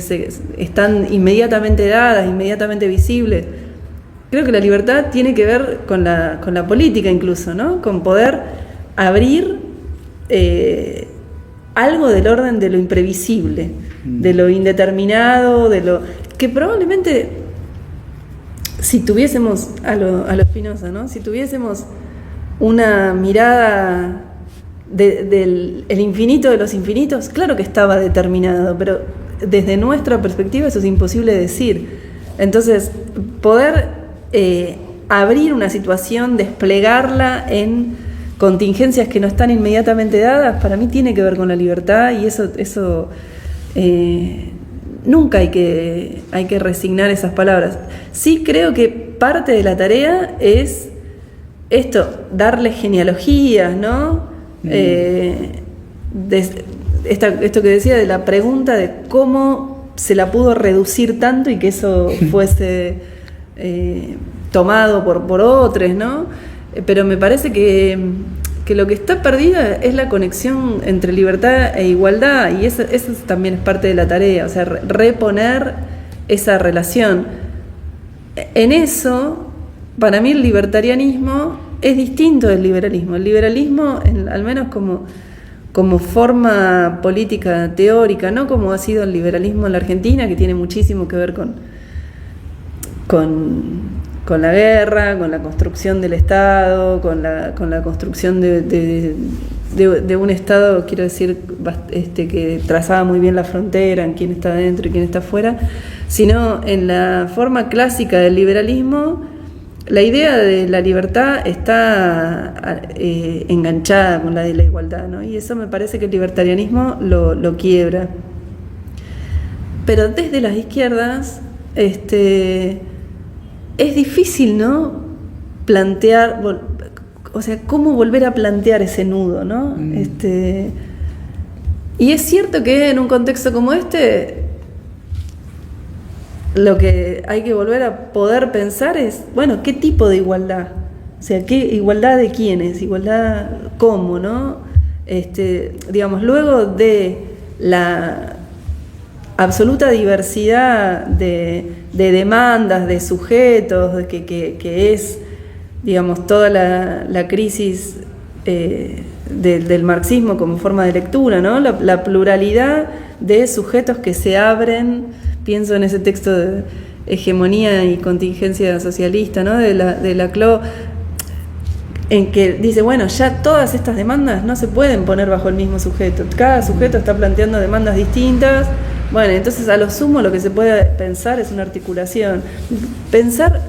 están inmediatamente dadas, inmediatamente visibles. Creo que la libertad tiene que ver con la política incluso, ¿no? Con poder abrir algo del orden de lo imprevisible, de lo indeterminado, de lo que probablemente, si tuviésemos a lo Spinoza, ¿no? Si tuviésemos una mirada del infinito de los infinitos, claro que estaba determinado, pero desde nuestra perspectiva eso es imposible decir. Entonces, poder abrir una situación, desplegarla en contingencias que no están inmediatamente dadas, para mí tiene que ver con la libertad, y eso nunca hay que resignar esas palabras. Sí creo que parte de la tarea es esto, darle genealogías, ¿no? Esto que decía de la pregunta de cómo se la pudo reducir tanto y que eso fuese tomado por otros, ¿no? Pero me parece que lo que está perdida es la conexión entre libertad e igualdad, y eso también es parte de la tarea, o sea, reponer esa relación. En eso, para mí el libertarianismo es distinto del liberalismo. El liberalismo, al menos como forma política teórica, no como ha sido el liberalismo en la Argentina, que tiene muchísimo que ver con la guerra, con la construcción del Estado, con la construcción de un Estado, quiero decir, que trazaba muy bien la frontera en quién está dentro y quién está afuera, sino en la forma clásica del liberalismo. La idea de la libertad está enganchada con la de la igualdad, ¿no? Y eso me parece que el libertarianismo lo quiebra. Pero desde las izquierdas es difícil, ¿no? Plantear, o sea, cómo volver a plantear ese nudo, ¿no? Y es cierto que en un contexto como este, lo que hay que volver a poder pensar es, bueno, ¿qué tipo de igualdad? O sea, ¿qué igualdad de quiénes? ¿Igualdad cómo, no? Digamos, luego de la absoluta diversidad de demandas, de sujetos, que es, digamos, toda la crisis del marxismo como forma de lectura, ¿no? La pluralidad de sujetos que se abren, pienso en ese texto de hegemonía y contingencia socialista, ¿no? de la CLO, en que dice, bueno, ya todas estas demandas no se pueden poner bajo el mismo sujeto, cada sujeto está planteando demandas distintas. Bueno, entonces a lo sumo lo que se puede pensar es una articulación. Pensar,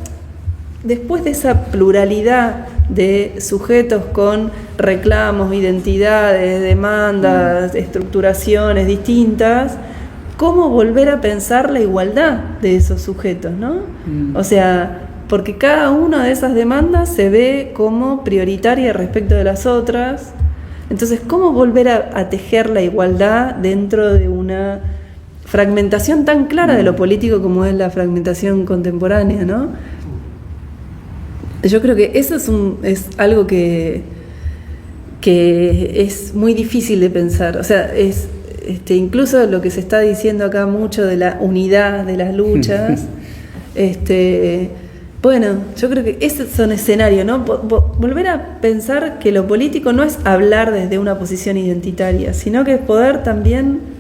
después de esa pluralidad de sujetos con reclamos, identidades, demandas, estructuraciones distintas, ¿cómo volver a pensar la igualdad de esos sujetos, ¿no? O sea, porque cada una de esas demandas se ve como prioritaria respecto de las otras. Entonces, ¿cómo volver a tejer la igualdad dentro de una fragmentación tan clara de lo político como es la fragmentación contemporánea, ¿no? Yo creo que eso es algo que es muy difícil de pensar. O sea, incluso lo que se está diciendo acá mucho de la unidad de las luchas, bueno, yo creo que esos son escenarios, ¿no? Volver a pensar que lo político no es hablar desde una posición identitaria, sino que es poder también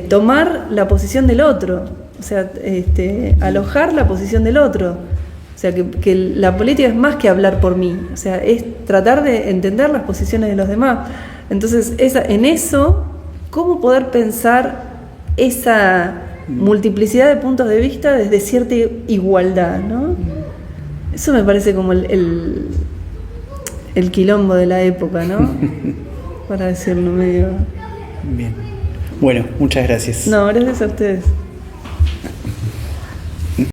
tomar la posición del otro, o sea, alojar la posición del otro. O sea, que la política es más que hablar por mí, o sea, es tratar de entender las posiciones de los demás. Entonces, en eso, ¿cómo poder pensar esa multiplicidad de puntos de vista desde cierta igualdad, ¿no? Eso me parece como el quilombo de la época, ¿no? Para decirlo medio... Bien. Bueno, muchas gracias. No, gracias a ustedes.